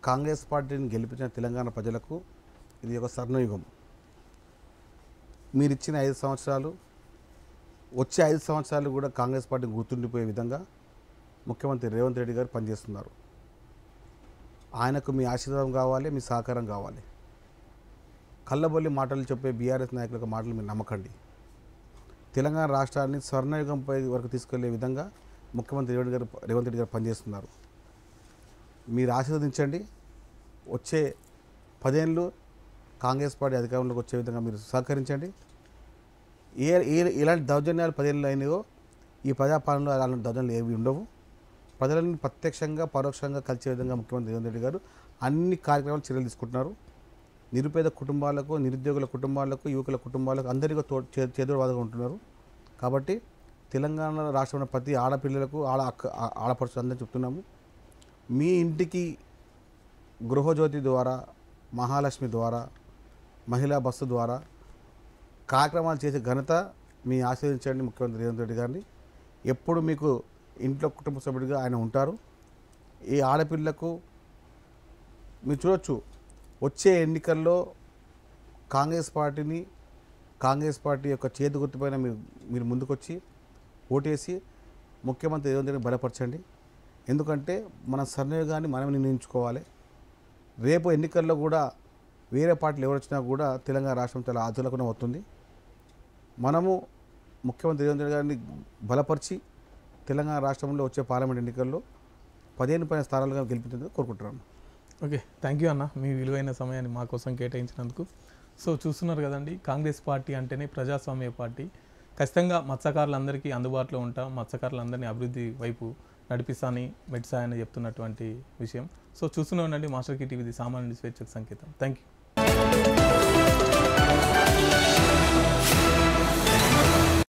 కాంగ్రెస్ పార్టీని గెలిపించిన తెలంగాణ ప్రజలకు ఇది ఒక స్వర్ణయుగం. మీరు ఇచ్చిన 5 సంవత్సరాలు, వచ్చే 5 సంవత్సరాలు కూడా కాంగ్రెస్ పార్టీని గుర్తుండిపోయే విధంగా ముఖ్యమంత్రి రేవంత్ రెడ్డి గారు పనిచేస్తున్నారు. ఆయనకు మీ ఆశీర్వాదం కావాలి, మీ సహకారం కావాలి. కళ్ళబొల్లి మాటలు చెప్పే బీఆర్ఎస్ నాయకుల మాటలు మీరు నమ్మకండి. తెలంగాణ రాష్ట్రాన్ని స్వర్ణయుగంపై వరకు తీసుకెళ్లే విధంగా ముఖ్యమంత్రి రేవంత్ రెడ్డి గారు పనిచేస్తున్నారు. మీరు ఆశీర్వదించండి. వచ్చే 10 ఏళ్ళు కాంగ్రెస్ పార్టీ అధికారంలోకి వచ్చే విధంగా మీరు సహకరించండి. ఇలాంటి దౌర్జన్యాలు 10 ఏళ్ళు అయినాయో ఈ ప్రజాపాలనలో అలాంటి దౌర్జన్యాలు ఏవి ఉండవు. ప్రజలను ప్రత్యక్షంగా పరోక్షంగా కలిసే విధంగా ముఖ్యమంత్రి రేవంత్ రెడ్డి గారు అన్ని కార్యక్రమాలు చర్యలు తీసుకుంటున్నారు. నిరుపేద కుటుంబాలకు, నిరుద్యోగుల కుటుంబాలకు, యువకుల కుటుంబాలకు అందరికీ చేదోడువాదుగా ఉంటున్నారు. కాబట్టి తెలంగాణ రాష్ట్రంలో ప్రతి ఆడపిల్లలకు ఆడపడుచు అందరూ చెప్తున్నాము, మీ ఇంటికి గృహజ్యోతి ద్వారా, మహాలక్ష్మి ద్వారా, మహిళా బస్సు ద్వారా కార్యక్రమాలు చేసే ఘనత మీ ఆశీర్వదించండి ముఖ్యమంత్రి రేవంత్ రెడ్డి గారిని. ఎప్పుడు మీకు ఇంట్లో కుటుంబ సభ్యుడిగా ఆయన ఉంటారు. ఈ ఆడపిల్లకు మీరు చూడొచ్చు, వచ్చే ఎన్నికల్లో కాంగ్రెస్ పార్టీ యొక్క చేతి గుర్తుపైన మీరు ముందుకొచ్చి ఓటేసి ముఖ్యమంత్రి రేవంత్ రెడ్డిని బలపరచండి. ఎందుకంటే మన స్వర్ణయుగాన్ని మనం నిర్ణయించుకోవాలి. రేపు ఎన్నికల్లో కూడా వేరే పార్టీలు ఎవరు వచ్చినా కూడా తెలంగాణ రాష్ట్రం చాలా ఆతులకుండా వస్తుంది. మనము ముఖ్యమంత్రి రేవంత్ రెడ్డి గారిని బలపరిచి తెలంగాణ రాష్ట్రంలో వచ్చే పార్లమెంట్ ఎన్నికల్లో 15 పైన స్థానాలుగా గెలిపించేందుకు కోరుకుంటున్నాను. ఓకే, థ్యాంక్ యూ అన్న, మీ విలువైన సమయాన్ని మా కోసం కేటాయించినందుకు. సో చూస్తున్నారు కదండి, కాంగ్రెస్ పార్టీ అంటేనే ప్రజాస్వామ్య పార్టీ. ఖచ్చితంగా మత్స్యకారులందరికీ అందుబాటులో ఉంటాం, మత్స్యకారులందరినీ అభివృద్ధి వైపు నడిపిస్తానని మెట్సాయని చెప్తున్నటువంటి విషయం. సో చూస్తూనే ఉండండి మాస్టర్ టీవీది సామాన్యుడి స్వేచ్ఛకు సంకేతం. Thank you.